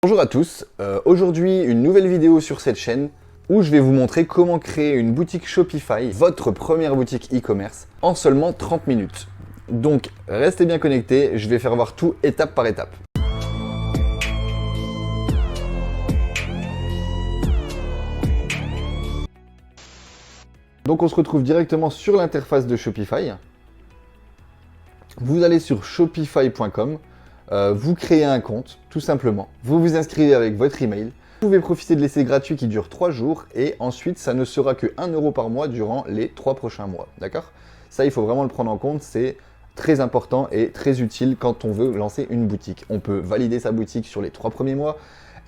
Bonjour à tous, aujourd'hui une nouvelle vidéo sur cette chaîne où je vais vous montrer comment créer une boutique Shopify, votre première boutique e-commerce, en seulement 30 minutes. Donc restez bien connectés, je vais faire voir tout étape par étape. Donc on se retrouve directement sur l'interface de Shopify. Vous allez sur shopify.com, vous créez un compte, tout simplement. Vous vous inscrivez avec votre email. Vous pouvez profiter de l'essai gratuit qui dure 3 jours et ensuite ça ne sera que 1 euro par mois durant les 3 prochains mois. D'accord ? Ça, il faut vraiment le prendre en compte, c'est très important et très utile quand on veut lancer une boutique. On peut valider sa boutique sur les 3 premiers mois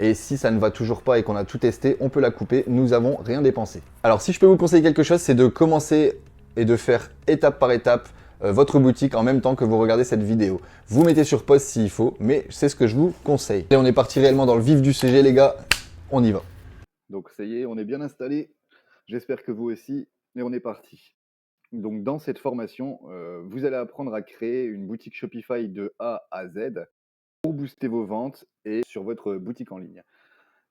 et si ça ne va toujours pas et qu'on a tout testé, on peut la couper, nous n'avons rien dépensé. Alors si je peux vous conseiller quelque chose, c'est de commencer et de faire étape par étape votre boutique en même temps que vous regardez cette vidéo. Vous mettez sur pause s'il faut, mais c'est ce que je vous conseille. Et on est parti réellement dans le vif du sujet, les gars. On y va. Donc ça y est, on est bien installé. J'espère que vous aussi. Et on est parti. Donc dans cette formation, vous allez apprendre à créer une boutique Shopify de A à Z pour booster vos ventes et sur votre boutique en ligne.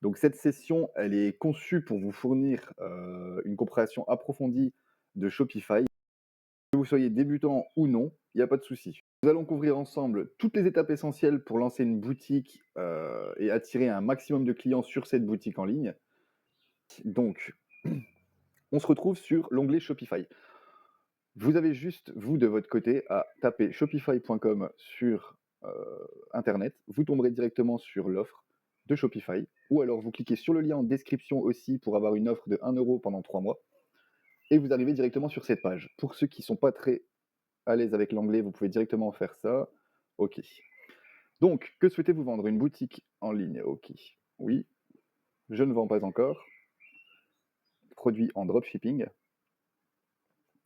Donc cette session, elle est conçue pour vous fournir une compréhension approfondie de Shopify. Que vous soyez débutant ou non, il n'y a pas de souci. Nous allons couvrir ensemble toutes les étapes essentielles pour lancer une boutique et attirer un maximum de clients sur cette boutique en ligne. Donc, on se retrouve sur l'onglet Shopify. Vous avez juste, vous, de votre côté, à taper shopify.com sur Internet. Vous tomberez directement sur l'offre de Shopify. Ou alors, vous cliquez sur le lien en description aussi pour avoir une offre de 1 euro pendant 3 mois. Et vous arrivez directement sur cette page. Pour ceux qui ne sont pas très à l'aise avec l'anglais, vous pouvez directement faire ça. OK. Donc, que souhaitez-vous vendre? Une boutique en ligne? OK. Oui. Je ne vends pas encore. Produit en dropshipping.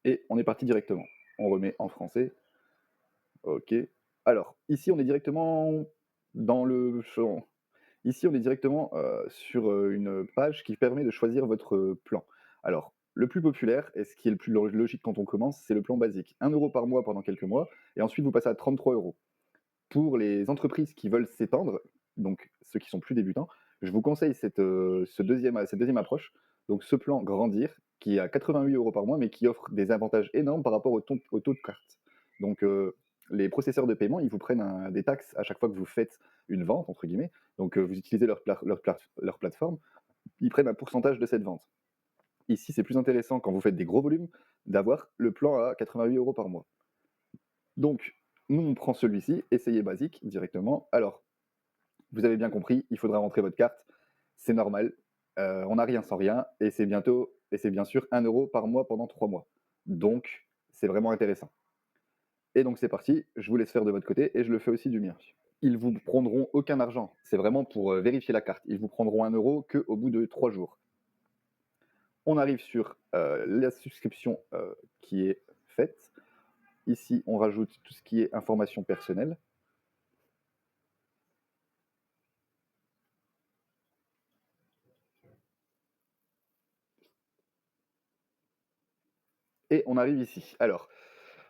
Et on est parti directement. On remet en français. OK. Alors, ici, on est directement dans le champ. Ici, on est directement sur une page qui permet de choisir votre plan. Alors, le plus populaire, et ce qui est le plus logique quand on commence, c'est le plan basique. 1 euro par mois pendant quelques mois, et ensuite vous passez à 33 euros. Pour les entreprises qui veulent s'étendre, donc ceux qui sont plus débutants, je vous conseille cette deuxième approche. Donc ce plan grandir, qui est à 88 euros par mois, mais qui offre des avantages énormes par rapport au taux de carte. Donc les processeurs de paiement, ils vous prennent des taxes à chaque fois que vous faites une vente, entre guillemets. Donc vous utilisez leur plateforme, ils prennent un pourcentage de cette vente. Ici, c'est plus intéressant quand vous faites des gros volumes d'avoir le plan à 88 euros par mois. Donc, nous, on prend celui-ci, essayez basique directement. Alors, vous avez bien compris, il faudra rentrer votre carte, c'est normal. On n'a rien sans rien, et c'est bien sûr 1 euro par mois pendant 3 mois. Donc, c'est vraiment intéressant. Et donc, c'est parti, je vous laisse faire de votre côté, et je le fais aussi du mien. Ils vous prendront aucun argent, c'est vraiment pour vérifier la carte. Ils vous prendront 1 euro qu'au bout de 3 jours. On arrive sur la souscription qui est faite. Ici, on rajoute tout ce qui est information personnelle. Et on arrive ici. Alors,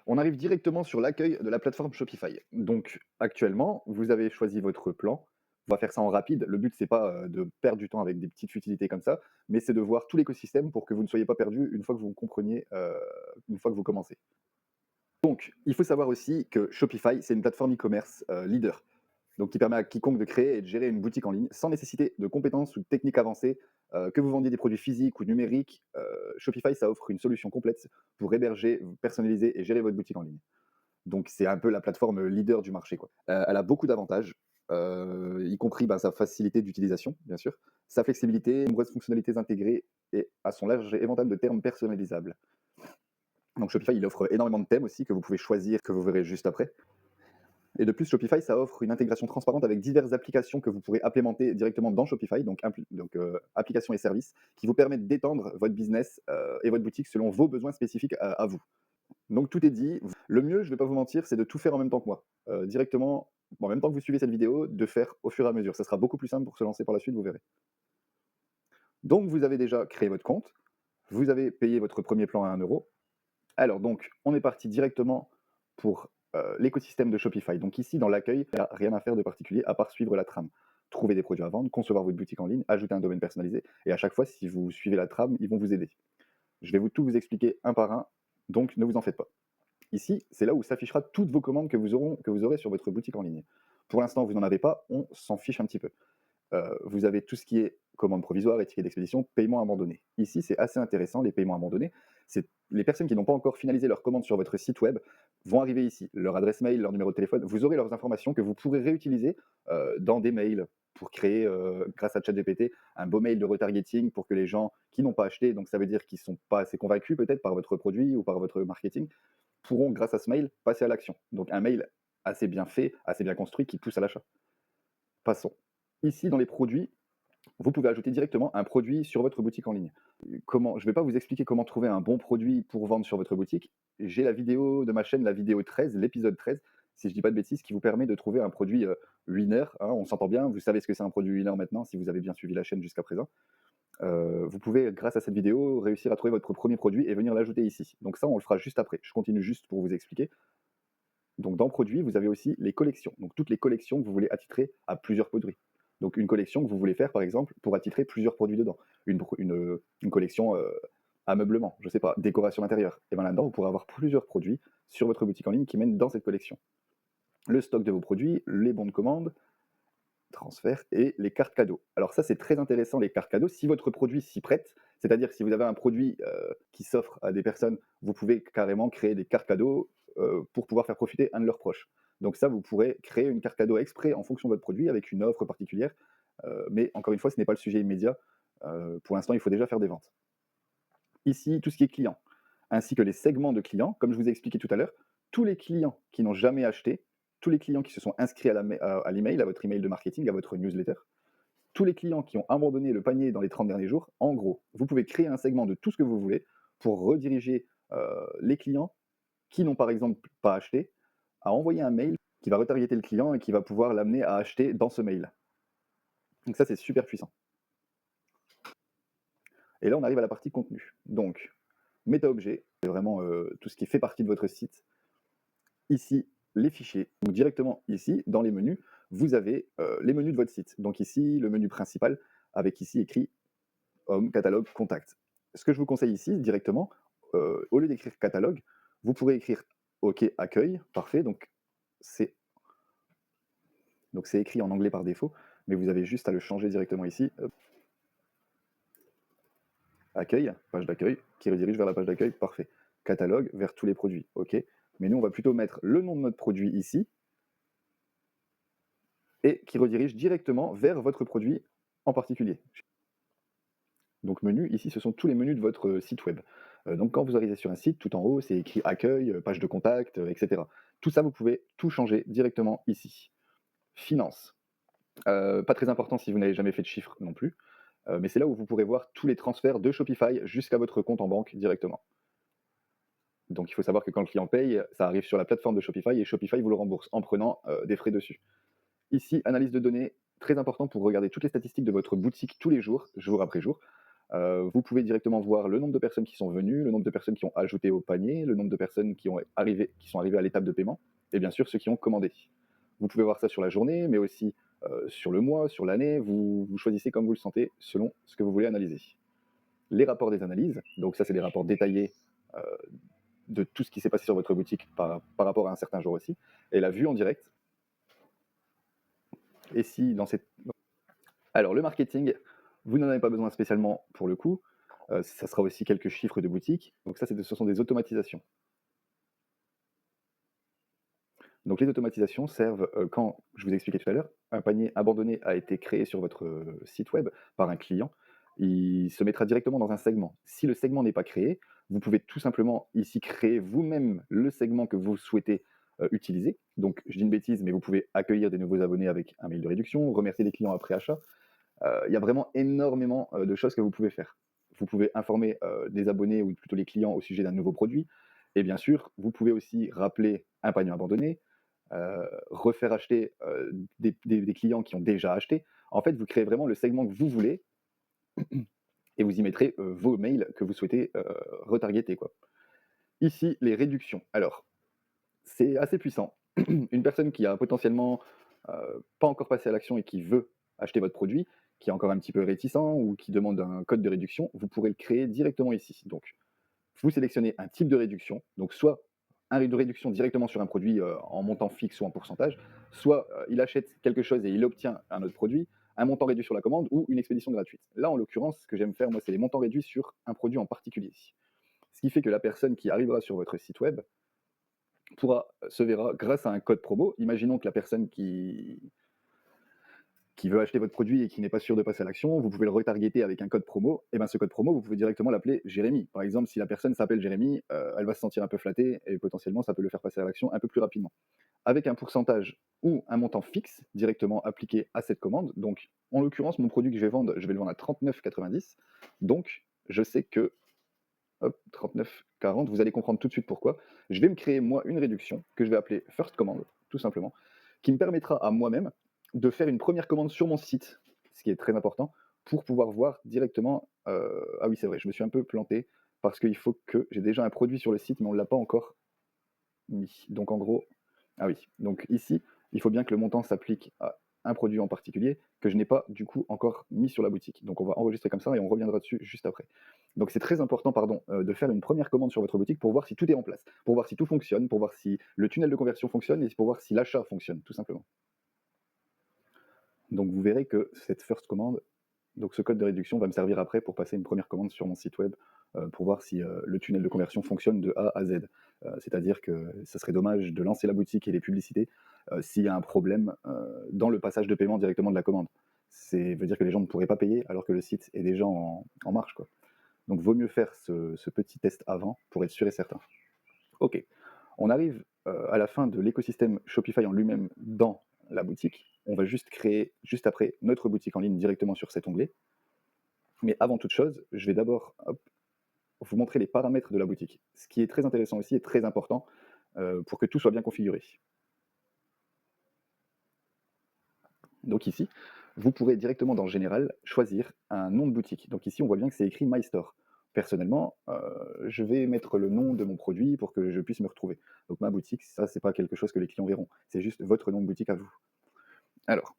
on arrive directement sur l'accueil de la plateforme Shopify. Donc, actuellement, vous avez choisi votre plan. On va faire ça en rapide. Le but, c'est pas de perdre du temps avec des petites futilités comme ça, mais c'est de voir tout l'écosystème pour que vous ne soyez pas perdu une fois que vous compreniez, une fois que vous commencez. Donc, il faut savoir aussi que Shopify, c'est une plateforme e-commerce leader. Donc, qui permet à quiconque de créer et de gérer une boutique en ligne sans nécessiter de compétences ou de techniques avancées. Que vous vendiez des produits physiques ou numériques, Shopify, ça offre une solution complète pour héberger, personnaliser et gérer votre boutique en ligne. Donc, c'est un peu la plateforme leader du marché, quoi. Elle a beaucoup d'avantages, y compris sa facilité d'utilisation, bien sûr, sa flexibilité, de nombreuses fonctionnalités intégrées et à son large éventail de termes personnalisables. Donc, Shopify, il offre énormément de thèmes aussi que vous pouvez choisir, que vous verrez juste après. Et de plus, Shopify, ça offre une intégration transparente avec diverses applications que vous pourrez implémenter directement dans Shopify, donc applications et services, qui vous permettent d'étendre votre business et votre boutique selon vos besoins spécifiques à vous. Donc tout est dit. Le mieux, je ne vais pas vous mentir, c'est de tout faire en même temps que moi. Directement, en même temps que vous suivez cette vidéo, de faire au fur et à mesure. Ça sera beaucoup plus simple pour se lancer par la suite, vous verrez. Donc vous avez déjà créé votre compte, vous avez payé votre premier plan à 1 euro. Alors donc, on est parti directement pour l'écosystème de Shopify. Donc ici, dans l'accueil, il n'y a rien à faire de particulier à part suivre la trame. trouver des produits à vendre, concevoir votre boutique en ligne, ajouter un domaine personnalisé. Et à chaque fois, si vous suivez la trame, ils vont vous aider. Je vais tout vous expliquer un par un, donc ne vous en faites pas. Ici, c'est là où s'affichera toutes vos commandes que vous aurez sur votre boutique en ligne. Pour l'instant, vous n'en avez pas, on s'en fiche un petit peu. Vous avez tout ce qui est commande provisoire, étiquette d'expédition, paiement abandonné. Ici, c'est assez intéressant, les paiements abandonnés. C'est les personnes qui n'ont pas encore finalisé leur commande sur votre site web vont arriver ici. Leur adresse mail, leur numéro de téléphone, vous aurez leurs informations que vous pourrez réutiliser dans des mails pour créer, grâce à ChatGPT, un beau mail de retargeting pour que les gens qui n'ont pas acheté, donc ça veut dire qu'ils ne sont pas assez convaincus peut-être par votre produit ou par votre marketing, pourront, grâce à ce mail, passer à l'action. Donc un mail assez bien fait, assez bien construit qui pousse à l'achat. Passons. Ici, dans les produits, vous pouvez ajouter directement un produit sur votre boutique en ligne. Je ne vais pas vous expliquer comment trouver un bon produit pour vendre sur votre boutique. J'ai la vidéo de ma chaîne, la vidéo 13, l'épisode 13, si je ne dis pas de bêtises, qui vous permet de trouver un produit winner. On s'entend bien, vous savez ce que c'est un produit winner maintenant, si vous avez bien suivi la chaîne jusqu'à présent. Vous pouvez, grâce à cette vidéo, réussir à trouver votre premier produit et venir l'ajouter ici. Donc ça, on le fera juste après. Je continue juste pour vous expliquer. Donc dans produit, vous avez aussi les collections. Donc toutes les collections que vous voulez attitrer à plusieurs produits. Donc une collection que vous voulez faire, par exemple, pour attitrer plusieurs produits dedans. Une collection ameublement, je ne sais pas, décoration intérieure. Et bien là-dedans, vous pourrez avoir plusieurs produits sur votre boutique en ligne qui mènent dans cette collection. Le stock de vos produits, les bons de commande, transfert et les cartes cadeaux. Alors ça, c'est très intéressant, les cartes cadeaux. Si votre produit s'y prête, c'est-à-dire si vous avez un produit qui s'offre à des personnes, vous pouvez carrément créer des cartes cadeaux pour pouvoir faire profiter un de leurs proches. Donc ça, vous pourrez créer une carte cadeau exprès en fonction de votre produit avec une offre particulière. Mais encore une fois, ce n'est pas le sujet immédiat. Pour l'instant, il faut déjà faire des ventes. Ici, tout ce qui est client, ainsi que les segments de clients. Comme je vous ai expliqué tout à l'heure, tous les clients qui n'ont jamais acheté, tous les clients qui se sont inscrits à l'email, à votre email de marketing, à votre newsletter, tous les clients qui ont abandonné le panier dans les 30 derniers jours, en gros, vous pouvez créer un segment de tout ce que vous voulez pour rediriger les clients qui n'ont par exemple pas acheté à envoyer un mail qui va retargeter le client et qui va pouvoir l'amener à acheter dans ce mail. Donc ça, c'est super puissant. Et là, on arrive à la partie contenu. Donc, méta-objet, c'est vraiment tout ce qui fait partie de votre site. Ici, les fichiers. Donc directement ici, dans les menus, vous avez les menus de votre site. Donc ici, le menu principal, avec ici écrit Home, catalogue, contact. Ce que je vous conseille ici, directement, au lieu d'écrire catalogue, vous pourrez écrire OK, accueil, parfait. Donc c'est écrit en anglais par défaut, mais vous avez juste à le changer directement ici. Hop. Accueil, page d'accueil, qui redirige vers la page d'accueil, parfait. Catalogue, vers tous les produits, ok. Mais nous, on va plutôt mettre le nom de notre produit ici, et qui redirige directement vers votre produit en particulier. Donc menu, ici, ce sont tous les menus de votre site web. Donc quand vous arrivez sur un site, tout en haut, c'est écrit accueil, page de contact, etc. Tout ça, vous pouvez tout changer directement ici. Finance. Pas très important si vous n'avez jamais fait de chiffres non plus, mais c'est là où vous pourrez voir tous les transferts de Shopify jusqu'à votre compte en banque directement. Donc il faut savoir que quand le client paye, ça arrive sur la plateforme de Shopify et Shopify vous le rembourse en prenant des frais dessus. Ici, analyse de données, très important pour regarder toutes les statistiques de votre boutique tous les jours, jour après jour. Vous pouvez directement voir le nombre de personnes qui sont venues, le nombre de personnes qui ont ajouté au panier, le nombre de personnes qui sont arrivées à l'étape de paiement, et bien sûr ceux qui ont commandé. Vous pouvez voir ça sur la journée, mais aussi sur le mois, sur l'année. Vous choisissez comme vous le sentez, selon ce que vous voulez analyser. Les rapports des analyses, donc ça c'est des rapports détaillés de tout ce qui s'est passé sur votre boutique par rapport à un certain jour aussi. Et la vue en direct. Et si dans cette... Alors le marketing, vous n'en avez pas besoin spécialement pour le coup. Ça sera aussi quelques chiffres de boutique. Donc ça, ce sont des automatisations. Donc les automatisations servent quand, je vous ai expliqué tout à l'heure, un panier abandonné a été créé sur votre site web par un client. Il se mettra directement dans un segment. Si le segment n'est pas créé, vous pouvez tout simplement ici créer vous-même le segment que vous souhaitez utiliser. Donc je dis une bêtise, mais vous pouvez accueillir des nouveaux abonnés avec un mail de réduction, remercier les clients après achat. Il y a vraiment énormément de choses que vous pouvez faire. Vous pouvez informer des abonnés ou plutôt les clients au sujet d'un nouveau produit. Et bien sûr, vous pouvez aussi rappeler un panier abandonné, refaire acheter des clients qui ont déjà acheté. En fait, vous créez vraiment le segment que vous voulez et vous y mettrez vos mails que vous souhaitez retargeter, quoi. Ici, les réductions. Alors, c'est assez puissant. Une personne qui a potentiellement pas encore passé à l'action et qui veut acheter votre produit, qui est encore un petit peu réticent ou qui demande un code de réduction, vous pourrez le créer directement ici. Donc, vous sélectionnez un type de réduction, donc soit un de réduction directement sur un produit en montant fixe ou en pourcentage, soit il achète quelque chose et il obtient un autre produit, un montant réduit sur la commande ou une expédition gratuite. Là, en l'occurrence, ce que j'aime faire, moi, c'est les montants réduits sur un produit en particulier. Ce qui fait que la personne qui arrivera sur votre site web se verra grâce à un code promo. Imaginons que la personne qui veut acheter votre produit et qui n'est pas sûr de passer à l'action, vous pouvez le retargeter avec un code promo. Et bien ce code promo, vous pouvez directement l'appeler Jérémy. Par exemple, si la personne s'appelle Jérémy, elle va se sentir un peu flattée et potentiellement ça peut le faire passer à l'action un peu plus rapidement. Avec un pourcentage ou un montant fixe directement appliqué à cette commande. Donc en l'occurrence, mon produit que je vais vendre, je vais le vendre à 39,90. Donc je sais que 39,40, vous allez comprendre tout de suite pourquoi. Je vais me créer moi une réduction que je vais appeler First Command, tout simplement, qui me permettra à moi-même de faire une première commande sur mon site, ce qui est très important, pour pouvoir voir directement. Ah oui, c'est vrai, je me suis un peu planté parce qu'il faut que j'ai déjà un produit sur le site, mais on ne l'a pas encore mis. Donc en gros, ah oui, donc ici, il faut bien que le montant s'applique à un produit en particulier que je n'ai pas du coup encore mis sur la boutique. Donc on va enregistrer comme ça et on reviendra dessus juste après. Donc c'est très important, pardon, de faire une première commande sur votre boutique pour voir si tout est en place, pour voir si tout fonctionne, pour voir si le tunnel de conversion fonctionne et pour voir si l'achat fonctionne, tout simplement. Donc vous verrez que cette first commande, donc ce code de réduction va me servir après pour passer une première commande sur mon site web pour voir si le tunnel de conversion fonctionne de A à Z. C'est-à-dire que ça serait dommage de lancer la boutique et les publicités s'il y a un problème dans le passage de paiement directement de la commande. Ça veut dire que les gens ne pourraient pas payer alors que le site est déjà en marche, quoi. Donc vaut mieux faire ce petit test avant pour être sûr et certain. Ok, on arrive à la fin de l'écosystème Shopify en lui-même dans la boutique. On va juste créer, juste après, notre boutique en ligne directement sur cet onglet. Mais avant toute chose, je vais d'abord vous montrer les paramètres de la boutique. Ce qui est très intéressant aussi et très important pour que tout soit bien configuré. Donc ici, vous pourrez directement dans Général choisir un nom de boutique. Donc ici, on voit bien que c'est écrit My Store. Personnellement, je vais mettre le nom de mon produit pour que je puisse me retrouver. Donc ma boutique, ça, c'est pas quelque chose que les clients verront. C'est juste votre nom de boutique à vous. Alors,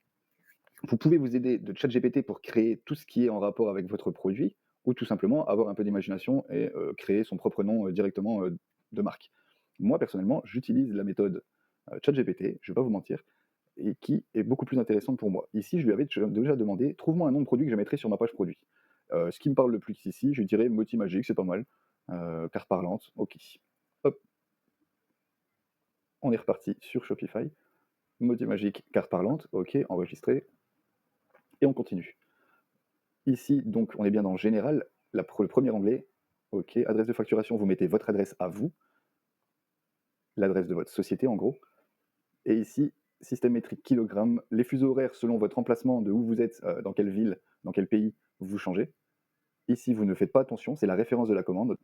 vous pouvez vous aider de ChatGPT pour créer tout ce qui est en rapport avec votre produit, ou tout simplement avoir un peu d'imagination et créer son propre nom directement de marque. Moi, personnellement, j'utilise la méthode ChatGPT, je ne vais pas vous mentir, et qui est beaucoup plus intéressante pour moi. Ici, je lui avais déjà demandé, trouve-moi un nom de produit que je mettrai sur ma page produit. Ce qui me parle le plus ici, je dirais Moti Magique, c'est pas mal. Carte parlante, ok. Hop, on est reparti sur Shopify. Moti Magique, carte parlante, ok, enregistré. Et on continue. Ici, donc, on est bien dans Général, le premier onglet. Ok, adresse de facturation, vous mettez votre adresse à vous, l'adresse de votre société en gros. Et ici, système métrique kilogramme, les fuseaux horaires selon votre emplacement, de où vous êtes, dans quelle ville, dans quel pays, vous changez. Ici, vous ne faites pas attention, c'est la référence de la commande.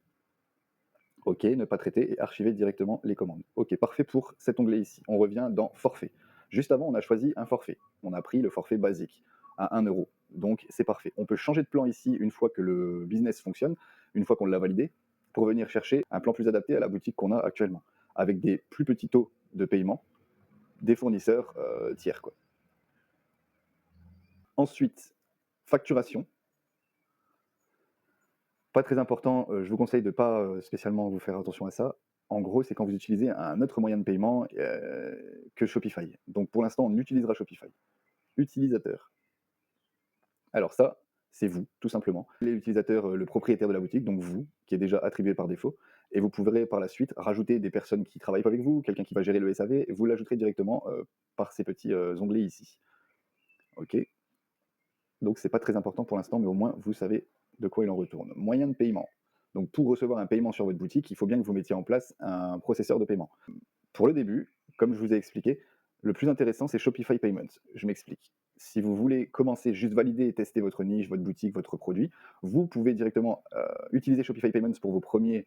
Ok, ne pas traiter et archiver directement les commandes. Ok, parfait pour cet onglet ici. On revient dans forfait. Juste avant, on a choisi un forfait. On a pris le forfait basique à 1 euro. Donc c'est parfait. On peut changer de plan ici une fois que le business fonctionne, une fois qu'on l'a validé, pour venir chercher un plan plus adapté à la boutique qu'on a actuellement, avec des plus petits taux de paiement des fournisseurs tiers, quoi. Ensuite, facturation. Pas très important, je vous conseille de ne pas spécialement vous faire attention à ça. En gros, c'est quand vous utilisez un autre moyen de paiement que Shopify. Donc pour l'instant, on utilisera Shopify. Utilisateur. Alors ça, c'est vous, tout simplement. L'utilisateur, le propriétaire de la boutique, donc vous, qui est déjà attribué par défaut. Et vous pourrez par la suite rajouter des personnes qui ne travaillent pas avec vous, quelqu'un qui va gérer le SAV, et vous l'ajouterez directement par ces petits onglets ici. Ok. Donc c'est pas très important pour l'instant, mais au moins vous savez de quoi il en retourne. Moyen de paiement. Donc pour recevoir un paiement sur votre boutique, il faut bien que vous mettiez en place un processeur de paiement. Pour le début, comme je vous ai expliqué, le plus intéressant c'est Shopify Payments. Je m'explique. Si vous voulez commencer juste valider et tester votre niche, votre boutique, votre produit, vous pouvez directement utiliser Shopify Payments pour vos premiers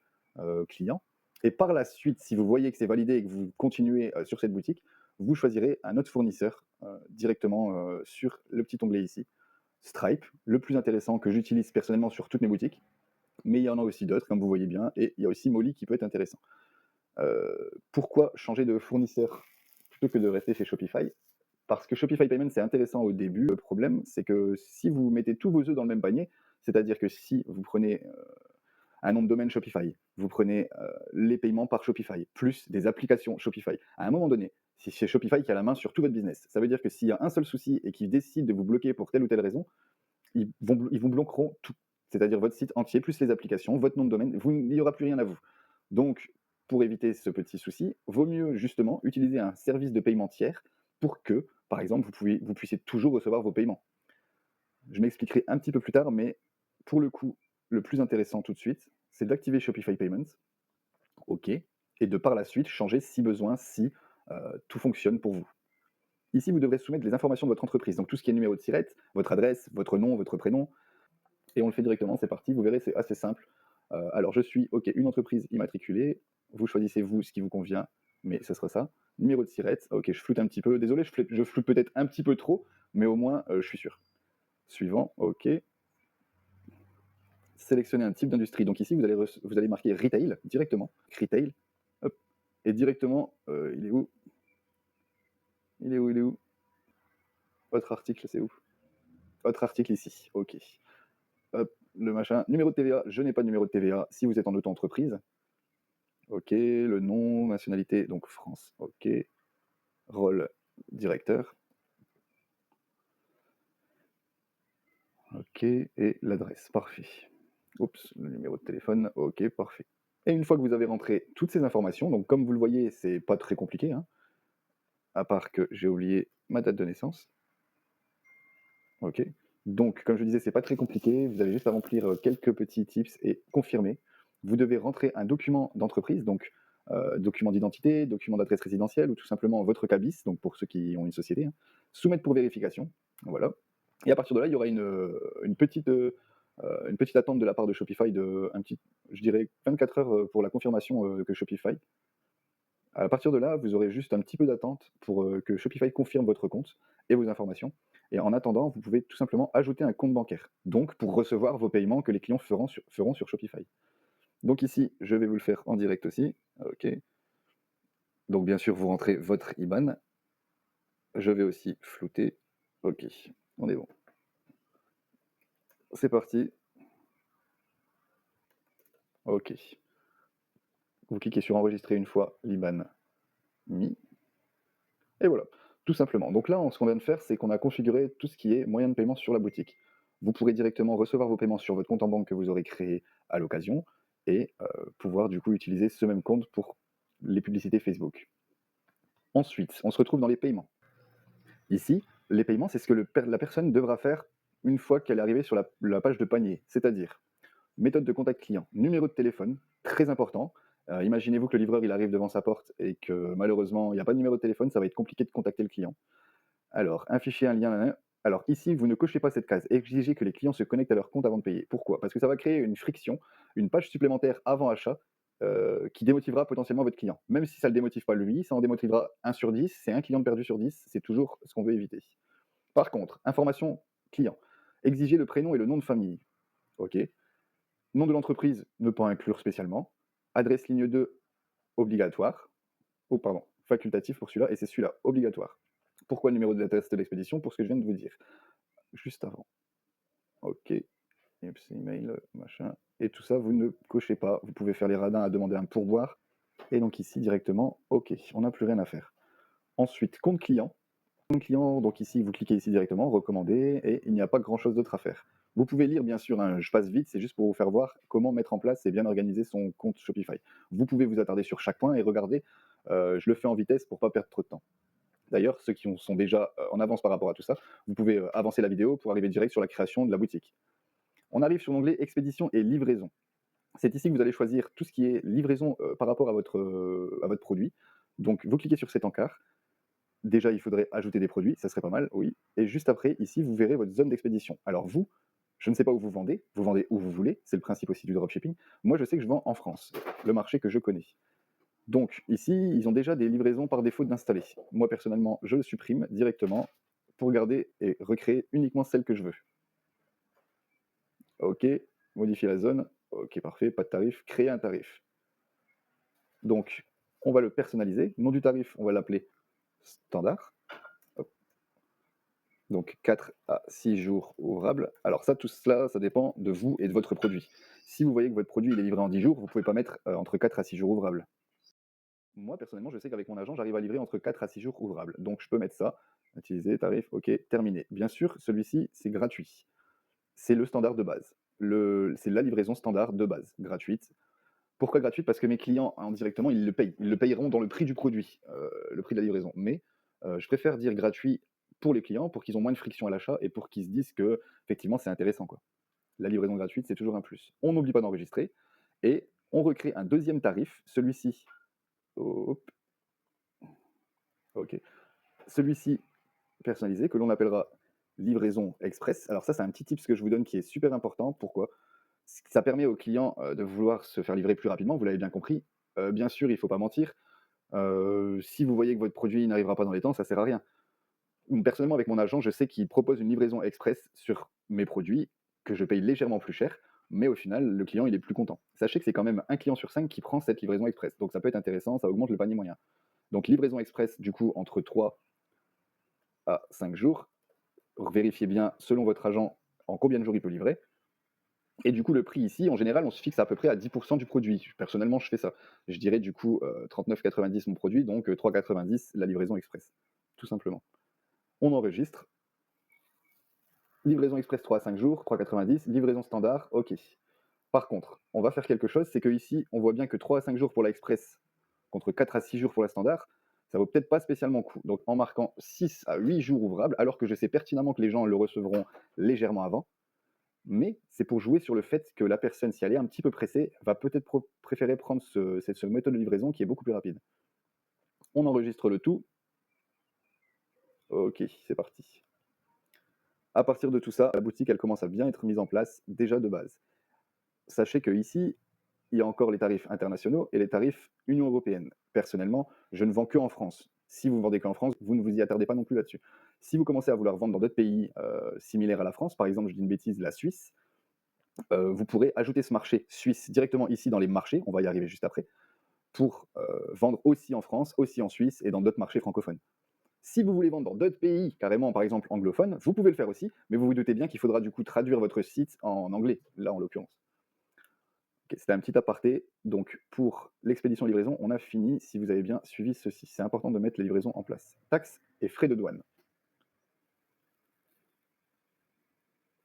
clients. Et par la suite, si vous voyez que c'est validé et que vous continuez sur cette boutique, vous choisirez un autre fournisseur directement sur le petit onglet ici. Stripe, le plus intéressant que j'utilise personnellement sur toutes mes boutiques, mais il y en a aussi d'autres, comme vous voyez bien, et il y a aussi Molly qui peut être intéressant. Pourquoi changer de fournisseur plutôt que de rester chez Shopify? Parce que Shopify Payments, c'est intéressant au début. Le problème, c'est que si vous mettez tous vos œufs dans le même panier, c'est-à-dire que si vous prenez un nom de domaine Shopify, vous prenez les paiements par Shopify, plus des applications Shopify, à un moment donné, si c'est Shopify qui a la main sur tout votre business, ça veut dire que s'il y a un seul souci et qu'ils décident de vous bloquer pour telle ou telle raison, ils vous bloqueront tout. C'est-à-dire votre site entier, plus les applications, votre nom de domaine, il n'y aura plus rien à vous. Donc, pour éviter ce petit souci, vaut mieux justement utiliser un service de paiement tiers pour que, par exemple, vous puissiez toujours recevoir vos paiements. Je m'expliquerai un petit peu plus tard, mais pour le coup, le plus intéressant tout de suite, c'est d'activer Shopify Payments, OK, et de par la suite changer si besoin, si tout fonctionne pour vous. Ici, vous devrez soumettre les informations de votre entreprise, donc tout ce qui est numéro de SIRET, votre adresse, votre nom, votre prénom, et on le fait directement, c'est parti, vous verrez, c'est assez simple. Alors je suis, OK, une entreprise immatriculée, vous choisissez vous ce qui vous convient, mais ce sera ça. Numéro de SIRET, OK, je floute un petit peu, désolé, je floute peut-être un petit peu trop, mais au moins je suis sûr. Suivant, OK. Sélectionnez un type d'industrie. Donc ici, vous allez marquer retail directement, retail, hop, et directement, il est où? Il est où? Il est où? Votre article, c'est où? Votre article ici, OK. Hop, le machin. Numéro de TVA, je n'ai pas de numéro de TVA si vous êtes en auto-entreprise. OK, le nom, nationalité, donc France, OK. Rôle, directeur. OK, et l'adresse, parfait. Oups, le numéro de téléphone, OK, parfait. Et une fois que vous avez rentré toutes ces informations, donc comme vous le voyez, c'est pas très compliqué, hein, à part que j'ai oublié ma date de naissance. OK. Donc, comme je disais, c'est pas très compliqué. Vous avez juste à remplir quelques petits tips et confirmer. Vous devez rentrer un document d'entreprise, donc document d'identité, document d'adresse résidentielle ou tout simplement votre cabis, donc pour ceux qui ont une société, hein. Soumettre pour vérification. Voilà. Et à partir de là, il y aura une petite attente de la part de Shopify de je dirais 24 heures pour la confirmation que Shopify. À partir de là, vous aurez juste un petit peu d'attente pour que Shopify confirme votre compte et vos informations. Et en attendant, vous pouvez tout simplement ajouter un compte bancaire. Donc, pour recevoir vos paiements que les clients feront sur Shopify. Donc ici, je vais vous le faire en direct aussi. OK. Donc bien sûr, vous rentrez votre IBAN. Je vais aussi flouter. OK. On est bon. C'est parti. OK. Vous cliquez sur enregistrer une fois l'IBAN mis. Et voilà, tout simplement. Donc là, ce qu'on vient de faire, c'est qu'on a configuré tout ce qui est moyen de paiement sur la boutique. Vous pourrez directement recevoir vos paiements sur votre compte en banque que vous aurez créé à l'occasion et pouvoir du coup utiliser ce même compte pour les publicités Facebook. Ensuite, on se retrouve dans les paiements. Ici, les paiements, c'est ce que la personne devra faire une fois qu'elle est arrivée sur la page de panier, c'est-à-dire méthode de contact client, numéro de téléphone, très important. Imaginez-vous que le livreur il arrive devant sa porte et que malheureusement il n'y a pas de numéro de téléphone, ça va être compliqué de contacter le client. Alors, un fichier, un lien. Alors ici, vous ne cochez pas cette case. Exigez que les clients se connectent à leur compte avant de payer. Pourquoi? Parce que ça va créer une friction, une page supplémentaire avant achat qui démotivera potentiellement votre client. Même si ça ne le démotive pas lui, ça en démotivera 1 sur 10, c'est un client de perdu sur 10, c'est toujours ce qu'on veut éviter. Par contre, information client. Exigez le prénom et le nom de famille. OK. Nom de l'entreprise, ne pas inclure spécialement. Adresse ligne 2, obligatoire. Oh, pardon, facultatif pour celui-là, et c'est celui-là, obligatoire. Pourquoi le numéro de l'adresse de l'expédition? Pour ce que je viens de vous dire. Juste avant. OK. Email, machin. Et tout ça, vous ne cochez pas. Vous pouvez faire les radins à demander un pourboire. Et donc ici, directement, OK. On n'a plus rien à faire. Ensuite, compte client. Compte client, donc ici, vous cliquez ici directement, recommander, et il n'y a pas grand-chose d'autre à faire. Vous pouvez lire, bien sûr, je passe vite, c'est juste pour vous faire voir comment mettre en place et bien organiser son compte Shopify. Vous pouvez vous attarder sur chaque point et regarder. Je le fais en vitesse pour ne pas perdre trop de temps. D'ailleurs, ceux qui sont déjà en avance par rapport à tout ça, vous pouvez avancer la vidéo pour arriver direct sur la création de la boutique. On arrive sur l'onglet expédition et livraison. C'est ici que vous allez choisir tout ce qui est livraison par rapport à votre produit. Donc, vous cliquez sur cet encart. Déjà, il faudrait ajouter des produits, ça serait pas mal, oui. Et juste après, ici, vous verrez votre zone d'expédition. Alors vous, je ne sais pas où vous vendez où vous voulez, c'est le principe aussi du dropshipping. Moi, je sais que je vends en France, le marché que je connais. Donc ici, ils ont déjà des livraisons par défaut d'installer. Moi, personnellement, je le supprime directement pour garder et recréer uniquement celle que je veux. OK, modifier la zone. OK, parfait, pas de tarif. Créer un tarif. Donc, on va le personnaliser. Nom du tarif, on va l'appeler standard. Hop. Donc 4 à 6 jours ouvrables. Alors ça, tout cela, ça dépend de vous et de votre produit. Si vous voyez que votre produit il est livré en 10 jours, vous ne pouvez pas mettre entre 4 à 6 jours ouvrables. Moi, personnellement, je sais qu'avec mon agent, j'arrive à livrer entre 4 à 6 jours ouvrables. Donc je peux mettre ça, utiliser, tarif, ok, terminé. Bien sûr, celui-ci, c'est gratuit. C'est le standard de base. C'est la livraison standard de base, gratuite. Pourquoi gratuite? Parce que mes clients, indirectement, ils le payent. Ils le payeront dans le prix du produit, le prix de la livraison. Mais je préfère dire gratuit pour les clients, pour qu'ils ont moins de friction à l'achat et pour qu'ils se disent que effectivement c'est intéressant, quoi. La livraison gratuite, c'est toujours un plus. On n'oublie pas d'enregistrer et on recrée un deuxième tarif. Celui-ci, hop, ok. Celui-ci personnalisé que l'on appellera livraison express. Alors ça, c'est un petit tips que je vous donne qui est super important. Pourquoi? Ça permet aux clients de vouloir se faire livrer plus rapidement, vous l'avez bien compris. Bien sûr, il ne faut pas mentir. Si vous voyez que votre produit n'arrivera pas dans les temps, ça ne sert à rien. Personnellement, avec mon agent, je sais qu'il propose une livraison express sur mes produits que je paye légèrement plus cher, mais au final, le client, il est plus content. Sachez que c'est quand même un client sur 5 qui prend cette livraison express. Donc ça peut être intéressant, ça augmente le panier moyen. Donc livraison express, du coup, entre 3 à 5 jours. Vérifiez bien, selon votre agent, en combien de jours il peut livrer. Et du coup, le prix ici, en général, on se fixe à peu près à 10% du produit. Personnellement, je fais ça. Je dirais du coup 39,90 mon produit, donc 3,90 la livraison express. Tout simplement. On enregistre. Livraison express 3 à 5 jours, 3,90. Livraison standard, ok. Par contre, on va faire quelque chose, c'est que ici, on voit bien que 3 à 5 jours pour la express contre 4 à 6 jours pour la standard, ça vaut peut-être pas spécialement coup. Donc en marquant 6 à 8 jours ouvrables, alors que je sais pertinemment que les gens le recevront légèrement avant, mais c'est pour jouer sur le fait que la personne, si elle est un petit peu pressée, va peut-être préférer prendre cette méthode de livraison qui est beaucoup plus rapide. On enregistre le tout. Ok, c'est parti. À partir de tout ça, la boutique, elle commence à bien être mise en place déjà de base. Sachez qu'ici, il y a encore les tarifs internationaux et les tarifs Union européenne. Personnellement, je ne vends que en France. Si vous ne vendez qu'en France, vous ne vous y attardez pas non plus là-dessus. Si vous commencez à vouloir vendre dans d'autres pays similaires à la France, par exemple, je dis une bêtise, la Suisse, vous pourrez ajouter ce marché suisse directement ici dans les marchés, on va y arriver juste après, pour vendre aussi en France, aussi en Suisse et dans d'autres marchés francophones. Si vous voulez vendre dans d'autres pays, carrément par exemple anglophones, vous pouvez le faire aussi, mais vous vous doutez bien qu'il faudra du coup traduire votre site en anglais, là en l'occurrence. Okay, c'était un petit aparté. Donc pour l'expédition livraison, on a fini si vous avez bien suivi ceci. C'est important de mettre les livraisons en place. Taxes et frais de douane.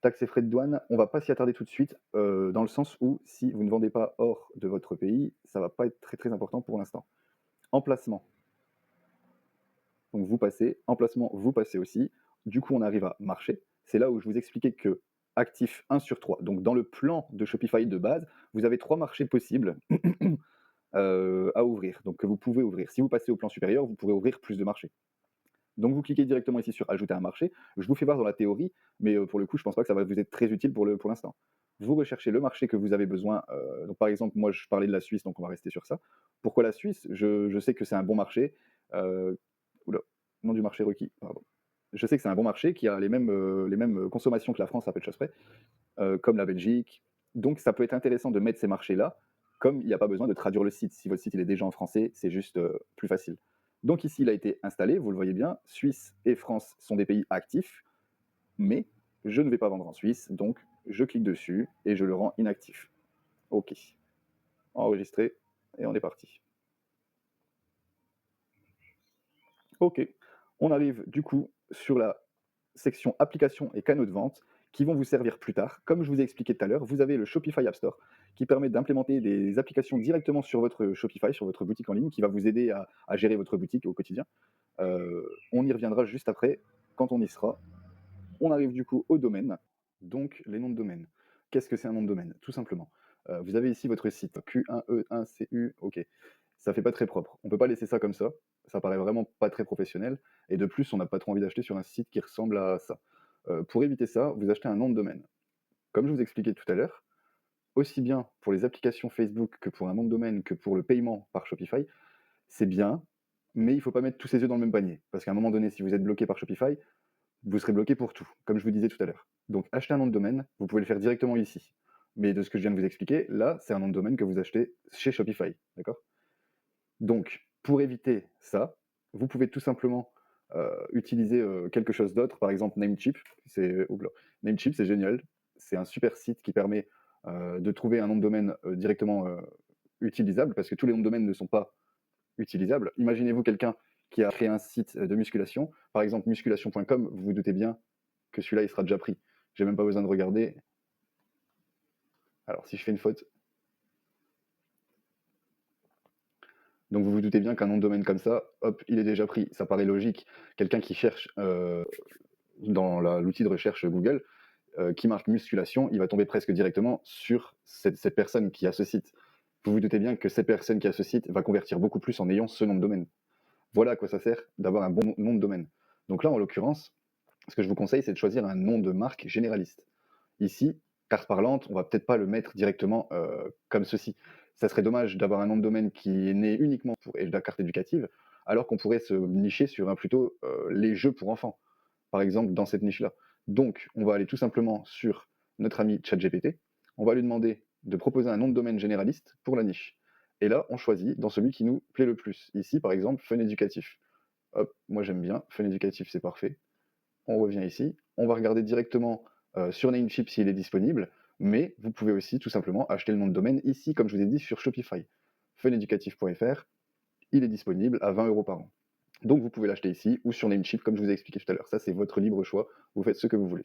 Taxes et frais de douane, on ne va pas s'y attarder tout de suite, dans le sens où si vous ne vendez pas hors de votre pays, ça ne va pas être très très important pour l'instant. Emplacement. Donc vous passez, emplacement, vous passez aussi. Du coup, on arrive à marché. C'est là où je vous expliquais que actif 1 sur 3. Donc dans le plan de Shopify de base, vous avez 3 marchés possibles à ouvrir, donc que vous pouvez ouvrir. Si vous passez au plan supérieur, vous pourrez ouvrir plus de marchés. Donc vous cliquez directement ici sur ajouter un marché. Je vous fais voir dans la théorie, mais pour le coup, je pense pas que ça va vous être très utile pour l'instant. Vous recherchez le marché que vous avez besoin. Donc par exemple, moi je parlais de la Suisse, donc on va rester sur ça. Pourquoi la Suisse? Je sais que c'est un bon marché. Oula, nom du marché requis, pardon. Je sais que c'est un bon marché qui a les mêmes consommations que la France à peu de choses près, comme la Belgique. Donc ça peut être intéressant de mettre ces marchés-là, comme il n'y a pas besoin de traduire le site. Si votre site il est déjà en français, c'est juste plus facile. Donc ici, il a été installé, vous le voyez bien, Suisse et France sont des pays actifs, mais je ne vais pas vendre en Suisse, donc je clique dessus et je le rends inactif. OK. Enregistrer, et on est parti. OK. On arrive du coup sur la section applications et canaux de vente qui vont vous servir plus tard. Comme je vous ai expliqué tout à l'heure, vous avez le Shopify App Store qui permet d'implémenter des applications directement sur votre Shopify, sur votre boutique en ligne, qui va vous aider à gérer votre boutique au quotidien. On y reviendra juste après, quand on y sera. On arrive du coup au domaine, donc les noms de domaine. Qu'est-ce que c'est un nom de domaine? Tout simplement. Vous avez ici votre site, Q1E1CU, ok. Ça fait pas très propre. On peut pas laisser ça comme ça paraît vraiment pas très professionnel, et de plus, on n'a pas trop envie d'acheter sur un site qui ressemble à ça. Pour éviter ça, vous achetez un nom de domaine. Comme je vous expliquais tout à l'heure, aussi bien pour les applications Facebook que pour un nom de domaine que pour le paiement par Shopify, c'est bien, mais il ne faut pas mettre tous ses œufs dans le même panier. Parce qu'à un moment donné, si vous êtes bloqué par Shopify, vous serez bloqué pour tout, comme je vous disais tout à l'heure. Donc acheter un nom de domaine, vous pouvez le faire directement ici. Mais de ce que je viens de vous expliquer, là, c'est un nom de domaine que vous achetez chez Shopify. D'accord? Donc, pour éviter ça, vous pouvez tout simplement utiliser quelque chose d'autre, par exemple Namecheap. Namecheap, c'est génial. C'est un super site qui permet de trouver un nom de domaine directement utilisable, parce que tous les noms de domaine ne sont pas utilisables. Imaginez-vous quelqu'un qui a créé un site de musculation, par exemple musculation.com, vous vous doutez bien que celui-là, il sera déjà pris. J'ai même pas besoin de regarder. Alors, si je fais une faute. Donc, vous vous doutez bien qu'un nom de domaine comme ça, hop, il est déjà pris. Ça paraît logique. Quelqu'un qui cherche dans l'outil de recherche Google, qui marque musculation, il va tomber presque directement sur cette personne qui a ce site. Vous vous doutez bien que cette personne qui a ce site va convertir beaucoup plus en ayant ce nom de domaine. Voilà à quoi ça sert d'avoir un bon nom de domaine. Donc là, en l'occurrence, ce que je vous conseille, c'est de choisir un nom de marque généraliste. Ici, carte parlante, on va peut-être pas le mettre directement comme ceci. Ça serait dommage d'avoir un nom de domaine qui est né uniquement pour la carte éducative, alors qu'on pourrait se nicher sur plutôt les jeux pour enfants, par exemple dans cette niche-là. Donc, on va aller tout simplement sur notre ami ChatGPT, on va lui demander de proposer un nom de domaine généraliste pour la niche. Et là, on choisit dans celui qui nous plaît le plus. Ici, par exemple, fun éducatif. Hop, moi j'aime bien, fun éducatif, c'est parfait. On revient ici, on va regarder directement sur Namecheap s'il est disponible, mais vous pouvez aussi tout simplement acheter le nom de domaine ici, comme je vous ai dit, sur Shopify. funeducatif.fr, il est disponible à 20 € par an. Donc vous pouvez l'acheter ici ou sur Namecheap, comme je vous ai expliqué tout à l'heure. Ça, c'est votre libre choix, vous faites ce que vous voulez.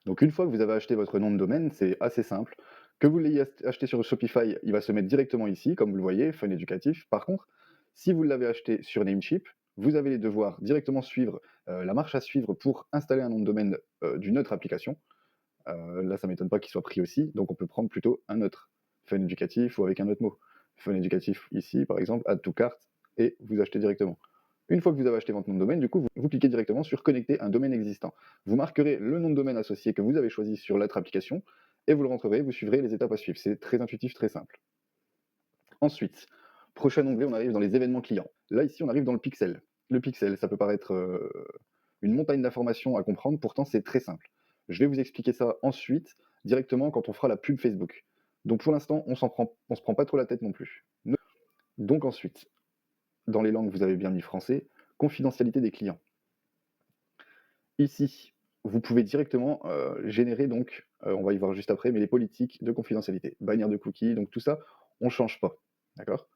Donc une fois que vous avez acheté votre nom de domaine, c'est assez simple. Que vous l'ayez acheté sur Shopify, il va se mettre directement ici, comme vous le voyez, Fun Éducatif. Par contre, si vous l'avez acheté sur Namecheap, vous allez devoir directement suivre la marche à suivre pour installer un nom de domaine d'une autre application. Là, ça ne m'étonne pas qu'il soit pris aussi, donc on peut prendre plutôt un autre, Fun Éducatif ou avec un autre mot. Fun Éducatif ici, par exemple, Add to Cart, et vous achetez directement. Une fois que vous avez acheté votre nom de domaine, du coup, vous cliquez directement sur connecter un domaine existant. Vous marquerez le nom de domaine associé que vous avez choisi sur l'autre application et vous le rentrerez, vous suivrez les étapes à suivre. C'est très intuitif, très simple. Ensuite, prochain onglet, on arrive dans les événements clients. Là, ici, on arrive dans le pixel. Le pixel, ça peut paraître une montagne d'informations à comprendre, pourtant c'est très simple. Je vais vous expliquer ça ensuite, directement quand on fera la pub Facebook. Donc pour l'instant, on se prend pas trop la tête non plus. Donc ensuite, dans les langues, vous avez bien mis français, confidentialité des clients. Ici, vous pouvez directement générer, donc, on va y voir juste après, mais les politiques de confidentialité, bannière de cookies, donc tout ça, on ne change pas, d'accord?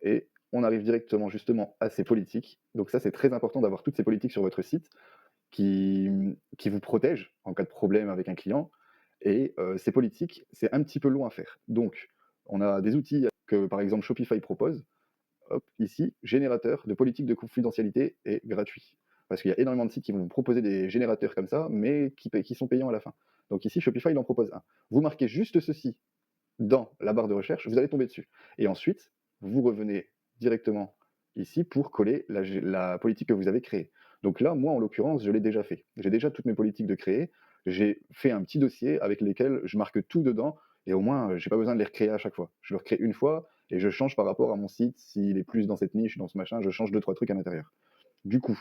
Et on arrive directement justement à ces politiques. Donc ça, c'est très important d'avoir toutes ces politiques sur votre site qui vous protègent en cas de problème avec un client. Et ces politiques, c'est un petit peu long à faire. Donc, on a des outils que, par exemple, Shopify propose. Hop, ici, générateur de politique de confidentialité est gratuit. Parce qu'il y a énormément de sites qui vont vous proposer des générateurs comme ça, mais qui sont payants à la fin. Donc ici, Shopify, il en propose un. Vous marquez juste ceci dans la barre de recherche, vous allez tomber dessus. Et ensuite, vous revenez directement ici pour coller la politique que vous avez créée. Donc là, moi, en l'occurrence, je l'ai déjà fait. J'ai déjà toutes mes politiques de créer. J'ai fait un petit dossier avec lesquels je marque tout dedans, et au moins, j'ai pas besoin de les recréer à chaque fois. Je le recrée une fois, et je change par rapport à mon site, s'il est plus dans cette niche, dans ce machin, je change 2-3 trucs à l'intérieur. Du coup,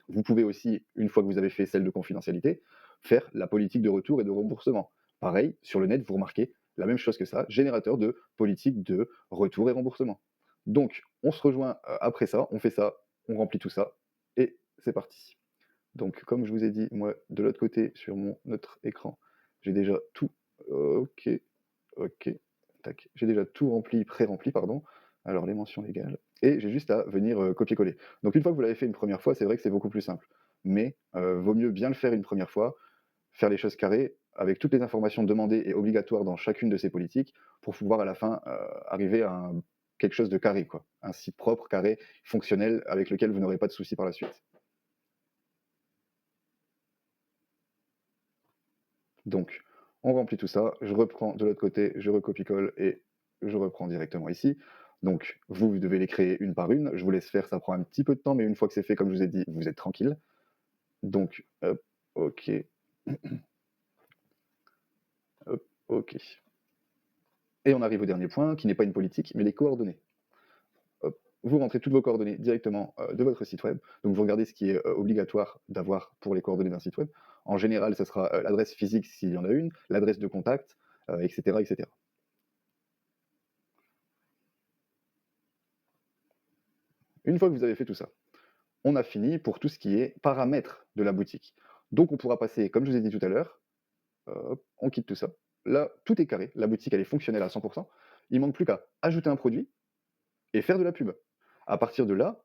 vous pouvez aussi, une fois que vous avez fait celle de confidentialité, faire la politique de retour et de remboursement. Pareil, sur le net, vous remarquez la même chose que ça, générateur de politique de retour et remboursement. Donc, on se rejoint après ça, on fait ça, on remplit tout ça, et c'est parti. Donc, comme je vous ai dit, moi, de l'autre côté, sur mon autre écran, j'ai déjà tout. Ok, ok, tac. J'ai déjà tout rempli, pré-rempli, pardon. Alors, les mentions légales. Et j'ai juste à venir copier-coller. Donc, une fois que vous l'avez fait une première fois, c'est vrai que c'est beaucoup plus simple. Mais vaut mieux bien le faire une première fois, faire les choses carrées, avec toutes les informations demandées et obligatoires dans chacune de ces politiques, pour pouvoir à la fin arriver à quelque chose de carré, quoi. Un site propre, carré, fonctionnel, avec lequel vous n'aurez pas de soucis par la suite. Donc, on remplit tout ça, je reprends de l'autre côté, je recopie-colle et je reprends directement ici. Donc, vous devez les créer une par une. Je vous laisse faire, ça prend un petit peu de temps, mais une fois que c'est fait, comme je vous ai dit, vous êtes tranquille. Donc, hop, ok. Hop, ok. Et on arrive au dernier point, qui n'est pas une politique, mais les coordonnées. Hop, vous rentrez toutes vos coordonnées directement de votre site web. Donc, vous regardez ce qui est obligatoire d'avoir pour les coordonnées d'un site web. En général, ce sera l'adresse physique s'il y en a une, l'adresse de contact, etc., etc. Une fois que vous avez fait tout ça, on a fini pour tout ce qui est paramètres de la boutique. Donc on pourra passer, comme je vous ai dit tout à l'heure, on quitte tout ça. Là, tout est carré, la boutique elle est fonctionnelle à 100. Il manque plus qu'à ajouter un produit et faire de la pub. À partir de là,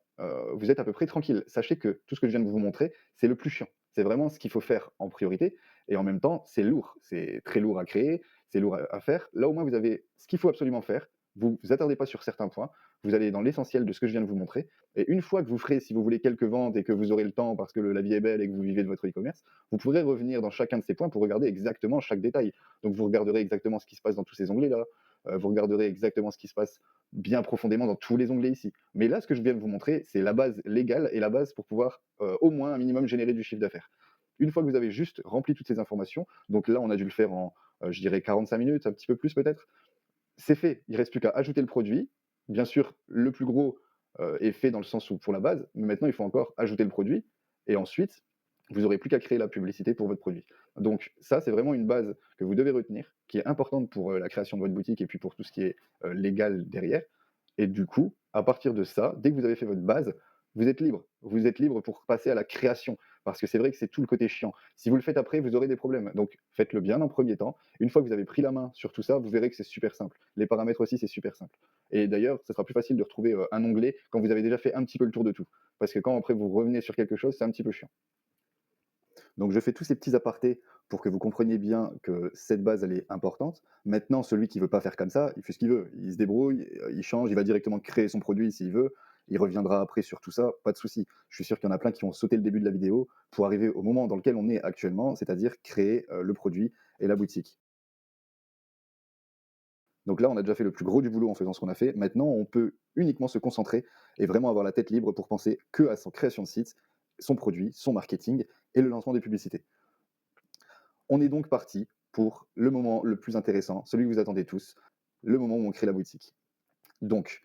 vous êtes à peu près tranquille. Sachez que tout ce que je viens de vous montrer, c'est le plus chiant. C'est vraiment ce qu'il faut faire en priorité et en même temps, c'est lourd. C'est très lourd à créer, c'est lourd à faire. Là, au moins, vous avez ce qu'il faut absolument faire. Vous attardez pas sur certains points, vous allez dans l'essentiel de ce que je viens de vous montrer et une fois que vous ferez, si vous voulez, quelques ventes et que vous aurez le temps parce que la vie est belle et que vous vivez de votre e-commerce, vous pourrez revenir dans chacun de ces points pour regarder exactement chaque détail. Donc vous regarderez exactement ce qui se passe dans tous ces onglets-là, vous regarderez exactement ce qui se passe bien profondément dans tous les onglets ici. Mais là, ce que je viens de vous montrer, c'est la base légale et la base pour pouvoir au moins un minimum générer du chiffre d'affaires. Une fois que vous avez juste rempli toutes ces informations, donc là, on a dû le faire en, je dirais, 45 minutes, un petit peu plus peut-être, c'est fait. Il ne reste plus qu'à ajouter le produit. Bien sûr, le plus gros est fait dans le sens où pour la base, mais maintenant, il faut encore ajouter le produit. Et ensuite, vous n'aurez plus qu'à créer la publicité pour votre produit. Donc ça, c'est vraiment une base que vous devez retenir, qui est importante pour la création de votre boutique et puis pour tout ce qui est légal derrière. Et du coup, à partir de ça, dès que vous avez fait votre base, vous êtes libre. Vous êtes libre pour passer à la création. Parce que c'est vrai que c'est tout le côté chiant. Si vous le faites après, vous aurez des problèmes. Donc faites-le bien en premier temps. Une fois que vous avez pris la main sur tout ça, vous verrez que c'est super simple. Les paramètres aussi, c'est super simple. Et d'ailleurs, ce sera plus facile de retrouver un onglet quand vous avez déjà fait un petit peu le tour de tout. Parce que quand après vous revenez sur quelque chose, c'est un petit peu chiant. Donc je fais tous ces petits apartés pour que vous compreniez bien que cette base, elle est importante. Maintenant, celui qui ne veut pas faire comme ça, il fait ce qu'il veut. Il se débrouille, il change, il va directement créer son produit s'il veut. Il reviendra après sur tout ça, pas de souci. Je suis sûr qu'il y en a plein qui vont sauter le début de la vidéo pour arriver au moment dans lequel on est actuellement, c'est-à-dire créer le produit et la boutique. Donc là, on a déjà fait le plus gros du boulot en faisant ce qu'on a fait. Maintenant, on peut uniquement se concentrer et vraiment avoir la tête libre pour penser que à son création de site, son produit, son marketing et le lancement des publicités. On est donc parti pour le moment le plus intéressant, celui que vous attendez tous, le moment où on crée la boutique. Donc,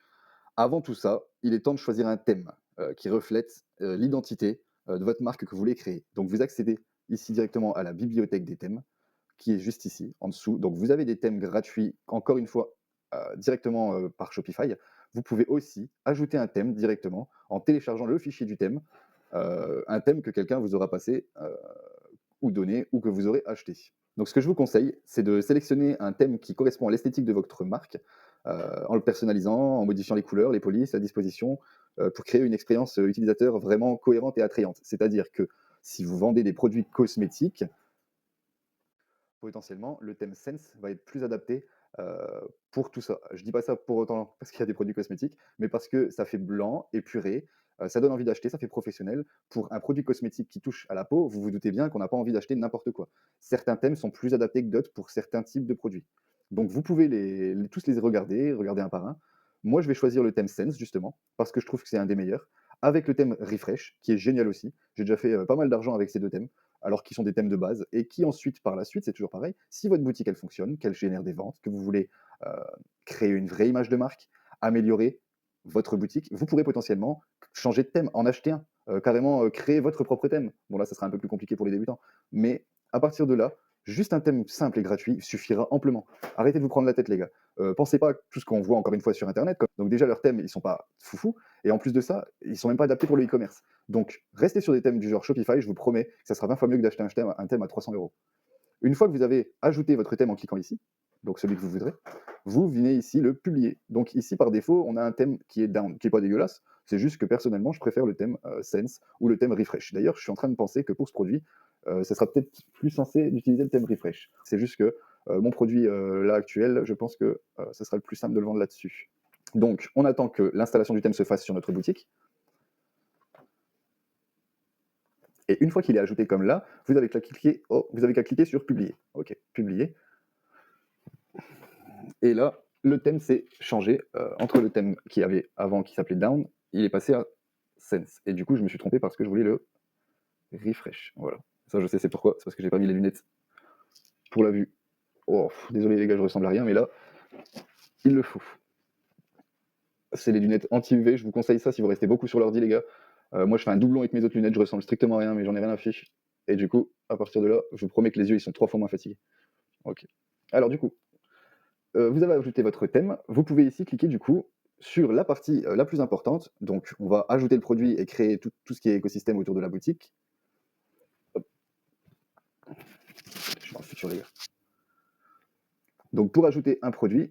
avant tout ça, il est temps de choisir un thème qui reflète l'identité de votre marque que vous voulez créer. Donc, vous accédez ici directement à la bibliothèque des thèmes, qui est juste ici, en dessous. Donc, vous avez des thèmes gratuits, encore une fois, directement par Shopify. Vous pouvez aussi ajouter un thème directement en téléchargeant le fichier du thème, un thème que quelqu'un vous aura passé ou donné ou que vous aurez acheté. Donc ce que je vous conseille, c'est de sélectionner un thème qui correspond à l'esthétique de votre marque, en le personnalisant, en modifiant les couleurs, les polices, la disposition, pour créer une expérience utilisateur vraiment cohérente et attrayante. C'est-à-dire que si vous vendez des produits cosmétiques, potentiellement, le thème Sense va être plus adapté pour tout ça. Je dis pas ça pour autant parce qu'il y a des produits cosmétiques, mais parce que ça fait blanc, épuré, ça donne envie d'acheter, ça fait professionnel. Pour un produit cosmétique qui touche à la peau, vous vous doutez bien qu'on n'a pas envie d'acheter n'importe quoi. Certains thèmes sont plus adaptés que d'autres pour certains types de produits. Donc vous pouvez tous les regarder un par un. Moi, je vais choisir le thème Sense, justement, parce que je trouve que c'est un des meilleurs, avec le thème Refresh, qui est génial aussi. J'ai déjà fait pas mal d'argent avec ces deux thèmes alors qu'ils sont des thèmes de base, et qui ensuite, par la suite, c'est toujours pareil, si votre boutique, elle fonctionne, qu'elle génère des ventes, que vous voulez créer une vraie image de marque, améliorer votre boutique, vous pourrez potentiellement changer de thème, en acheter un, carrément créer votre propre thème. Bon là, ça sera un peu plus compliqué pour les débutants, mais à partir de là, juste un thème simple et gratuit suffira amplement. Arrêtez de vous prendre la tête, les gars. Pensez pas à tout ce qu'on voit encore une fois sur Internet. Donc déjà, leurs thèmes, ils sont pas foufous, et en plus de ça, ils sont même pas adaptés pour le e-commerce. Donc, restez sur des thèmes du genre Shopify, je vous promets que ça sera 20 fois mieux que d'acheter un thème à 300 euros. Une fois que vous avez ajouté votre thème en cliquant ici, donc celui que vous voudrez, vous venez ici le publier. Donc ici, par défaut, on a un thème qui est down, qui n'est pas dégueulasse. C'est juste que personnellement, je préfère le thème Sense ou le thème Refresh. D'ailleurs, je suis en train de penser que pour ce produit, ça sera peut-être plus sensé d'utiliser le thème Refresh. C'est juste que mon produit là actuel, je pense que ça sera le plus simple de le vendre là-dessus. Donc, on attend que l'installation du thème se fasse sur notre boutique. Et une fois qu'il est ajouté comme là, vous avez qu'à cliquer sur publier. Ok, publier. Et là, le thème s'est changé entre le thème qui avait avant qui s'appelait down, il est passé à sense. Et du coup, je me suis trompé parce que je voulais le refresh. Voilà. Ça, je sais c'est pourquoi. C'est parce que j'ai pas mis les lunettes pour la vue. Oh, désolé les gars, je ressemble à rien, mais là, il le faut. C'est les lunettes anti-UV. Je vous conseille ça si vous restez beaucoup sur l'ordi, les gars. Moi, je fais un doublon avec mes autres lunettes. Je ressemble strictement à rien, mais j'en ai rien à fiche. Et du coup, à partir de là, je vous promets que les yeux, ils sont 3 fois moins fatigués. Ok. Alors du coup, vous avez ajouté votre thème. Vous pouvez ici cliquer du coup sur la partie la plus importante, donc on va ajouter le produit et créer tout ce qui est écosystème autour de la boutique. Hop. Je suis dans le futur, les gars. Donc pour ajouter un produit,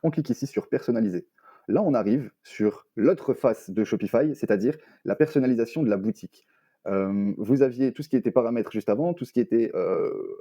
on clique ici sur personnaliser. Là, on arrive sur l'autre face de Shopify, c'est-à-dire la personnalisation de la boutique. Vous aviez tout ce qui était paramètres juste avant, tout ce qui était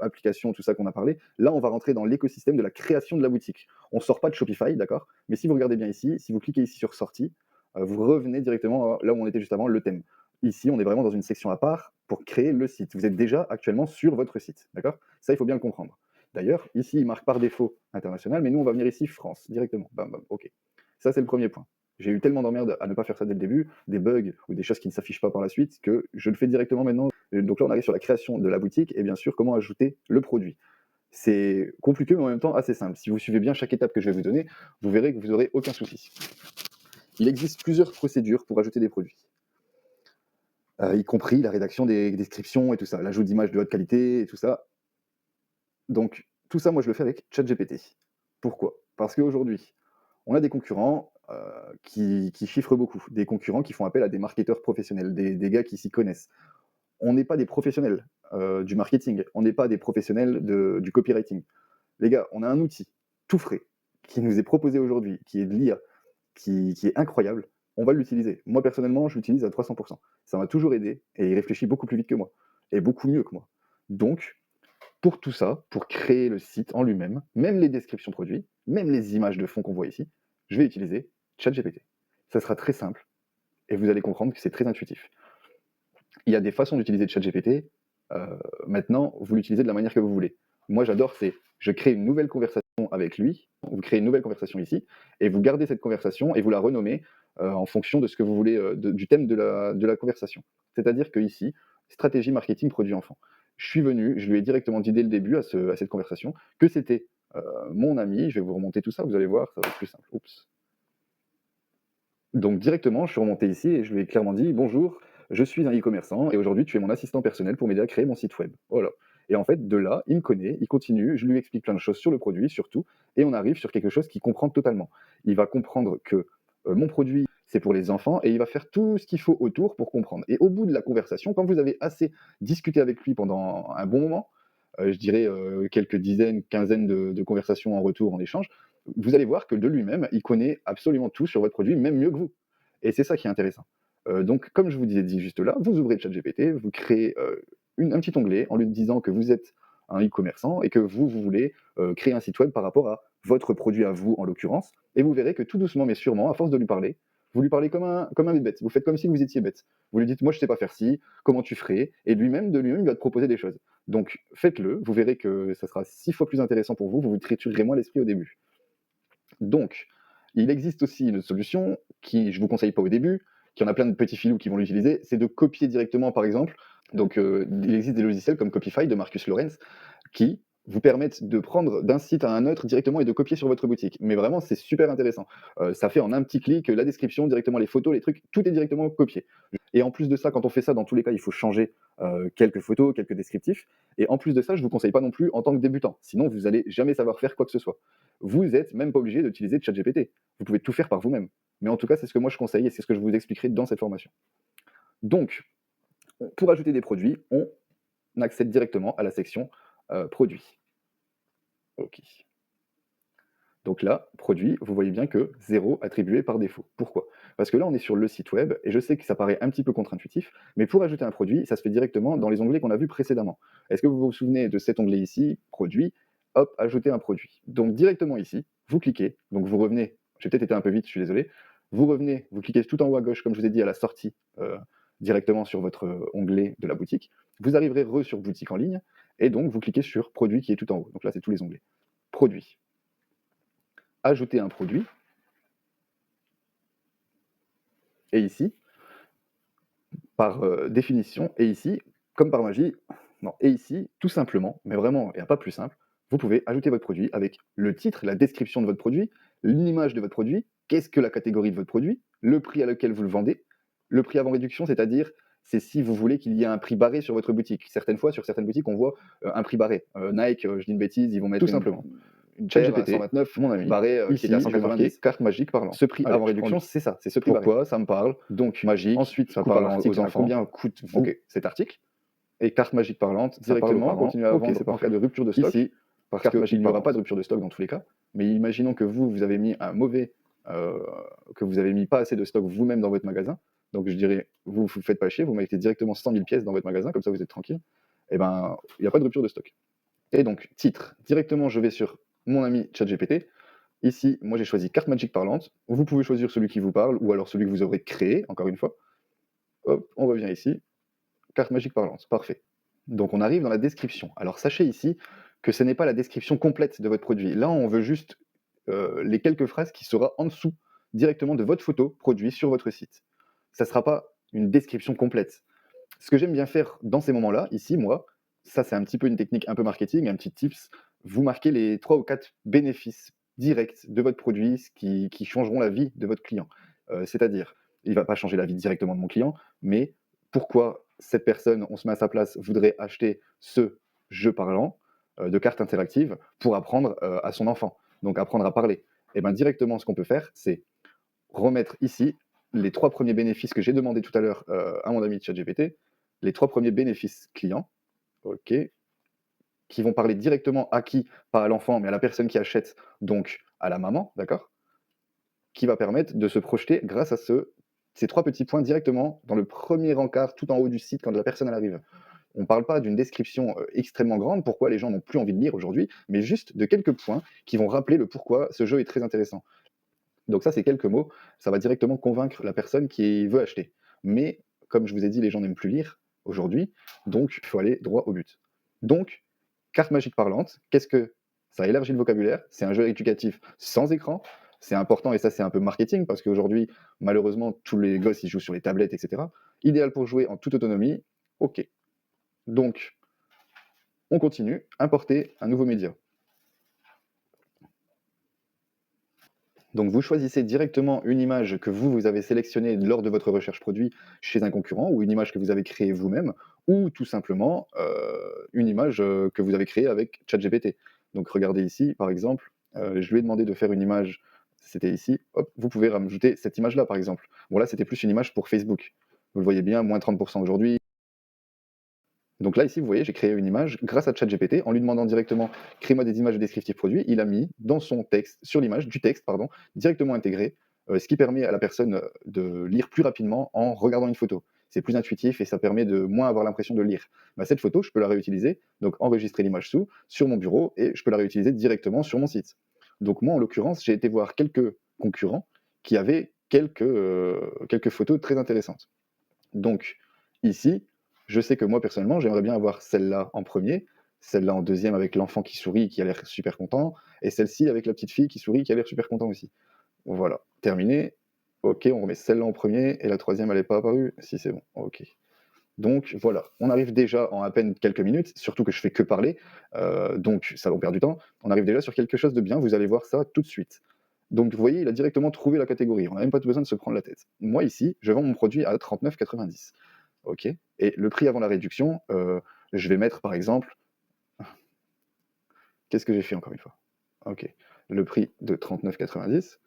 application, tout ça qu'on a parlé. Là, on va rentrer dans l'écosystème de la création de la boutique. On ne sort pas de Shopify, d'accord? Mais si vous regardez bien ici, si vous cliquez ici sur sortie, vous revenez directement là où on était juste avant, le thème. Ici, on est vraiment dans une section à part pour créer le site. Vous êtes déjà actuellement sur votre site, d'accord? Ça, il faut bien le comprendre. D'ailleurs, ici, il marque par défaut international, mais nous, on va venir ici France, directement. Bam, bam, ok. Ça, c'est le premier point. J'ai eu tellement d'emmerdes à ne pas faire ça dès le début, des bugs ou des choses qui ne s'affichent pas par la suite, que je le fais directement maintenant. Donc là, on arrive sur la création de la boutique et bien sûr, comment ajouter le produit. C'est compliqué, mais en même temps assez simple. Si vous suivez bien chaque étape que je vais vous donner, vous verrez que vous n'aurez aucun souci. Il existe plusieurs procédures pour ajouter des produits. Y compris la rédaction des descriptions et tout ça, l'ajout d'images de haute qualité et tout ça. Donc, tout ça, moi, je le fais avec ChatGPT. Pourquoi? Parce qu'aujourd'hui, on a des concurrents qui chiffrent beaucoup, des concurrents qui font appel à des marketeurs professionnels, des gars qui s'y connaissent. On n'est pas des professionnels du marketing, on n'est pas des professionnels du copywriting. Les gars, on a un outil tout frais qui nous est proposé aujourd'hui, qui est de l'IA, qui est incroyable. On va l'utiliser. Moi, personnellement, je l'utilise à 300%. Ça m'a toujours aidé et il réfléchit beaucoup plus vite que moi et beaucoup mieux que moi. Donc, pour tout ça, pour créer le site en lui-même, même les descriptions produits, même les images de fond qu'on voit ici, je vais utiliser ChatGPT. Ça sera très simple et vous allez comprendre que c'est très intuitif. Il y a des façons d'utiliser ChatGPT. Maintenant, vous l'utilisez de la manière que vous voulez. Moi, j'adore, c'est je crée une nouvelle conversation avec lui, vous créez une nouvelle conversation ici, et vous gardez cette conversation et vous la renommez en fonction de ce que vous voulez, du thème de la conversation. C'est-à-dire que ici, stratégie marketing produit enfant. Je suis venu, je lui ai directement dit dès le début à cette conversation que c'était mon ami. Je vais vous remonter tout ça, vous allez voir, ça va être plus simple. Oups. Donc directement, je suis remonté ici et je lui ai clairement dit: «Bonjour, je suis un e-commerçant et aujourd'hui tu es mon assistant personnel pour m'aider à créer mon site web». Voilà. Et en fait, de là, il me connaît, il continue, je lui explique plein de choses sur le produit surtout, et on arrive sur quelque chose qu'il comprend totalement. Il va comprendre que mon produit, c'est pour les enfants, et il va faire tout ce qu'il faut autour pour comprendre. Et au bout de la conversation, quand vous avez assez discuté avec lui pendant un bon moment, je dirais quelques dizaines, quinzaines de conversations en retour, en échange, vous allez voir que de lui-même, il connaît absolument tout sur votre produit, même mieux que vous. Et c'est ça qui est intéressant. Donc, comme je vous disais dit juste là, vous ouvrez ChatGPT, vous créez un petit onglet en lui disant que vous êtes un e-commerçant et que vous voulez créer un site web par rapport à votre produit à vous, en l'occurrence. Et vous verrez que tout doucement, mais sûrement, à force de lui parler, vous lui parlez comme un bête. Vous faites comme si vous étiez bête. Vous lui dites: moi, je sais pas faire ci, comment tu ferais? Et de lui-même, il va te proposer des choses. Donc, faites-le. Vous verrez que ça sera 6 fois plus intéressant pour vous. Vous vous triturerez moins l'esprit au début. Donc, il existe aussi une solution qui je ne vous conseille pas au début, qu'il y en a plein de petits filous qui vont l'utiliser, c'est de copier directement, par exemple. Donc, il existe des logiciels comme Copify de Marcus Lorenz qui vous permettent de prendre d'un site à un autre directement et de copier sur votre boutique. Mais vraiment, c'est super intéressant. Ça fait en un petit clic la description, directement les photos, les trucs, tout est directement copié. Et en plus de ça, quand on fait ça, dans tous les cas, il faut changer quelques photos, quelques descriptifs. Et en plus de ça, je ne vous conseille pas non plus en tant que débutant. Sinon, vous n'allez jamais savoir faire quoi que ce soit. Vous n'êtes même pas obligé d'utiliser ChatGPT. Vous pouvez tout faire par vous-même. Mais en tout cas, c'est ce que moi je conseille et c'est ce que je vous expliquerai dans cette formation. Donc, pour ajouter des produits, on accède directement à la section produits. OK. Donc là, produit, vous voyez bien que 0 attribué par défaut. Pourquoi? Parce que là, on est sur le site web, et je sais que ça paraît un petit peu contre-intuitif, mais pour ajouter un produit, ça se fait directement dans les onglets qu'on a vus précédemment. Est-ce que vous vous souvenez de cet onglet ici, produit, hop, ajouter un produit. Donc directement ici, vous cliquez, donc vous revenez, j'ai peut-être été un peu vite, je suis désolé, vous revenez, vous cliquez tout en haut à gauche, comme je vous ai dit, à la sortie, directement sur votre onglet de la boutique. Vous arriverez sur boutique en ligne, et donc vous cliquez sur produit qui est tout en haut. Donc là, c'est tous les onglets. Produit. Ajouter un produit. Et ici, par définition, et ici, comme par magie, non, et ici, tout simplement, mais vraiment, il n'y a pas plus simple, vous pouvez ajouter votre produit avec le titre, la description de votre produit, l'image de votre produit, qu'est-ce que la catégorie de votre produit, le prix à lequel vous le vendez, le prix avant réduction, c'est-à-dire, c'est si vous voulez qu'il y ait un prix barré sur votre boutique. Certaines fois, sur certaines boutiques, on voit un prix barré. Nike, je dis une bêtise, ils vont mettre tout simplement ChatGPT, 129, mon ami, barré, ici, qui était à je vais marquer 190. Carte magique parlante. Ce prix Allez, avant je réduction, prends- c'est ça, c'est ce prix barré. Pourquoi ça me parle? Donc, Magique. ensuite, ça coût parle par aux article, à enfants. combien coûte vous Ok. cet article? Et carte magique parlante, ça parle aux Directement, parents. continuer à Ok, vendre c'est en parfait. cas de rupture de stock. Ici, Parce carte qu'il magique n'y aura parlante. pas de rupture de stock dans tous les cas. Mais imaginons que vous avez mis un mauvais, que vous avez mis pas assez de stock vous-même dans votre magasin. Donc je dirais, vous faites pas chier, vous mettez directement 100 000 pièces dans votre magasin, comme ça vous êtes tranquille. Et ben, il n'y a pas de rupture de stock. Et donc, titre, directement je vais sur mon ami ChatGPT. Ici, moi j'ai choisi carte magique parlante. Vous pouvez choisir celui qui vous parle ou alors celui que vous aurez créé, encore une fois. Hop, on revient ici. Carte magique parlante, parfait. Donc on arrive dans la description. Alors sachez ici que ce n'est pas la description complète de votre produit. Là, on veut juste les quelques phrases qui seront en dessous directement de votre photo produit sur votre site. Ça ne sera pas une description complète. Ce que j'aime bien faire dans ces moments-là, ici, moi, ça c'est un petit peu une technique un peu marketing, un petit tips, vous marquez les 3 ou 4 bénéfices directs de votre produit qui changeront la vie de votre client. C'est-à-dire, il ne va pas changer la vie directement de mon client, mais pourquoi cette personne, on se met à sa place, voudrait acheter ce jeu parlant de cartes interactives pour apprendre à son enfant, donc apprendre à parler. Et bien directement, ce qu'on peut faire, c'est remettre ici les 3 premiers bénéfices que j'ai demandé tout à l'heure à mon ami de ChatGPT, les 3 premiers bénéfices clients, ok, qui vont parler directement à qui? Pas à l'enfant, mais à la personne qui achète, donc à la maman, d'accord? Qui va permettre de se projeter grâce à ces 3 petits points directement dans le premier encart, tout en haut du site quand la personne elle arrive. On ne parle pas d'une description extrêmement grande, pourquoi les gens n'ont plus envie de lire aujourd'hui, mais juste de quelques points qui vont rappeler le pourquoi ce jeu est très intéressant. Donc ça, c'est quelques mots, ça va directement convaincre la personne qui veut acheter. Mais comme je vous ai dit, les gens n'aiment plus lire aujourd'hui, donc il faut aller droit au but. Donc, carte magique parlante, qu'est-ce que ça élargit le vocabulaire? C'est un jeu éducatif sans écran, c'est important et ça c'est un peu marketing parce qu'aujourd'hui, malheureusement, tous les gosses ils jouent sur les tablettes, etc. Idéal pour jouer en toute autonomie, ok. Donc, on continue, importer un nouveau média. Donc vous choisissez directement une image que vous avez sélectionnée lors de votre recherche produit chez un concurrent ou une image que vous avez créée vous-même ou tout simplement une image que vous avez créée avec ChatGPT. Donc regardez ici par exemple, je lui ai demandé de faire une image, c'était ici, hop, vous pouvez rajouter cette image-là par exemple. Bon là c'était plus une image pour Facebook. Vous le voyez bien, moins 30% aujourd'hui. Donc là, ici, vous voyez, j'ai créé une image grâce à ChatGPT en lui demandant directement crée-moi des images de descriptifs produits. Il a mis dans son texte, sur l'image, du texte, pardon, directement intégré, ce qui permet à la personne de lire plus rapidement en regardant une photo. C'est plus intuitif et ça permet de moins avoir l'impression de lire. Bah, cette photo, je peux la réutiliser, donc enregistrer l'image sous, sur mon bureau et je peux la réutiliser directement sur mon site. Donc moi, en l'occurrence, j'ai été voir quelques concurrents qui avaient quelques photos très intéressantes. Donc ici, je sais que moi personnellement, j'aimerais bien avoir celle-là en premier, celle-là en deuxième avec l'enfant qui sourit, qui a l'air super content, et celle-ci avec la petite fille qui sourit, qui a l'air super content aussi. Voilà, terminé. Ok, on remet celle-là en premier, et la troisième, elle n'est pas apparue. Si, c'est bon, ok. Donc voilà, on arrive déjà en à peine quelques minutes, surtout que je fais que parler, donc ça va perdre du temps. On arrive déjà sur quelque chose de bien, vous allez voir ça tout de suite. Donc vous voyez, il a directement trouvé la catégorie, on n'a même pas besoin de se prendre la tête. Moi ici, je vends mon produit à 39,90. Ok. Et le prix avant la réduction, je vais mettre par exemple. Qu'est-ce que j'ai fait encore une fois? Ok. Le prix de 39,90.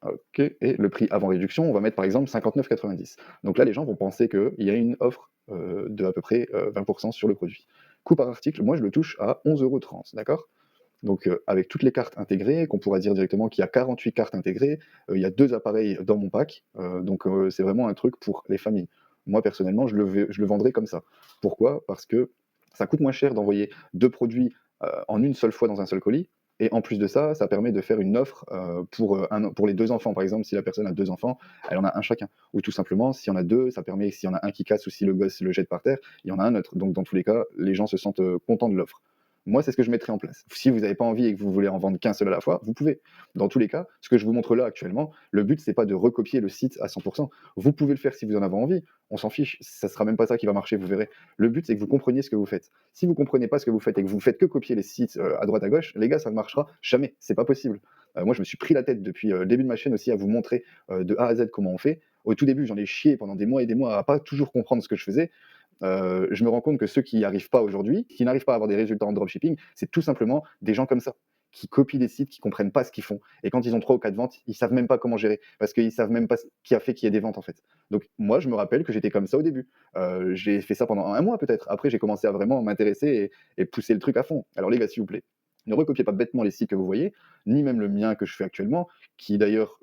Ok. Et le prix avant réduction, on va mettre par exemple 59,90. Donc là, les gens vont penser qu'il y a une offre de à peu près 20% sur le produit. Coût par article, moi je le touche à 11,30 €, d'accord? Donc avec toutes les cartes intégrées, qu'on pourra dire directement qu'il y a 48 cartes intégrées, il y a 2 appareils dans mon pack, donc c'est vraiment un truc pour les familles. Moi personnellement, je le vendrais comme ça. Pourquoi? Parce que ça coûte moins cher d'envoyer 2 produits, en une seule fois dans un seul colis et en plus de ça, ça permet de faire une offre, pour les 2 enfants. Par exemple, si la personne a 2 enfants, elle en a un chacun. Ou tout simplement, s'il y en a 2, ça permet s'il y en a un qui casse ou si le gosse le jette par terre, il y en a un autre. Donc dans tous les cas, les gens se sentent, contents de l'offre. Moi, c'est ce que je mettrais en place. Si vous n'avez pas envie et que vous voulez en vendre qu'un seul à la fois, vous pouvez. Dans tous les cas, ce que je vous montre là actuellement, le but, c'est pas de recopier le site à 100%. Vous pouvez le faire si vous en avez envie. On s'en fiche. Ça sera même pas ça qui va marcher, vous verrez. Le but, c'est que vous compreniez ce que vous faites. Si vous comprenez pas ce que vous faites et que vous faites que copier les sites à droite à gauche, les gars, ça ne marchera jamais. C'est pas possible. Moi, je me suis pris la tête depuis le début de ma chaîne aussi à vous montrer de A à Z comment on fait. Au tout début, j'en ai chié pendant des mois et des mois à pas toujours comprendre ce que je faisais. Je me rends compte que ceux qui n'y arrivent pas aujourd'hui, qui n'arrivent pas à avoir des résultats en dropshipping, c'est tout simplement des gens comme ça, qui copient des sites, qui comprennent pas ce qu'ils font. Et quand ils ont 3 ou 4 ventes, ils savent même pas comment gérer, parce qu'ils savent même pas ce qui a fait qu'il y ait des ventes, en fait. Donc moi, je me rappelle que j'étais comme ça au début. J'ai fait ça pendant 1 mois peut-être. Après, j'ai commencé à vraiment m'intéresser et pousser le truc à fond. Alors les gars, s'il vous plaît, ne recopiez pas bêtement les sites que vous voyez, ni même le mien que je fais actuellement, qui d'ailleurs,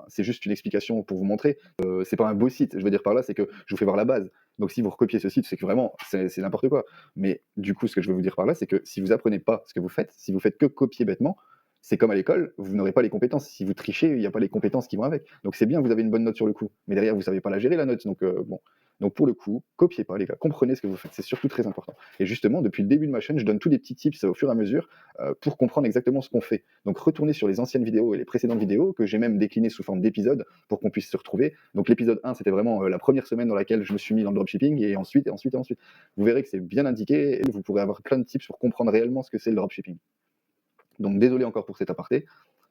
c'est juste une explication pour vous montrer. C'est pas un beau site. Je veux dire par là, c'est que je vous fais voir la base. Donc si vous recopiez ce site, c'est que vraiment, c'est n'importe quoi. Mais du coup, ce que je veux vous dire par là, c'est que si vous apprenez pas ce que vous faites, si vous faites que copier bêtement, c'est comme à l'école, vous n'aurez pas les compétences. Si vous trichez, il n'y a pas les compétences qui vont avec. Donc c'est bien, vous avez une bonne note sur le coup, mais derrière, vous savez pas la gérer, la note. Donc bon. Donc pour le coup, copiez pas les gars, comprenez ce que vous faites, c'est surtout très important. Et justement, depuis le début de ma chaîne, je donne tous les petits tips au fur et à mesure pour comprendre exactement ce qu'on fait. Donc retournez sur les anciennes vidéos et les précédentes vidéos, que j'ai même déclinées sous forme d'épisodes pour qu'on puisse se retrouver. Donc l'épisode 1, c'était vraiment la première semaine dans laquelle je me suis mis dans le dropshipping, et ensuite, et ensuite, et ensuite. Vous verrez que c'est bien indiqué, et vous pourrez avoir plein de tips pour comprendre réellement ce que c'est le dropshipping. Donc désolé encore pour cet aparté.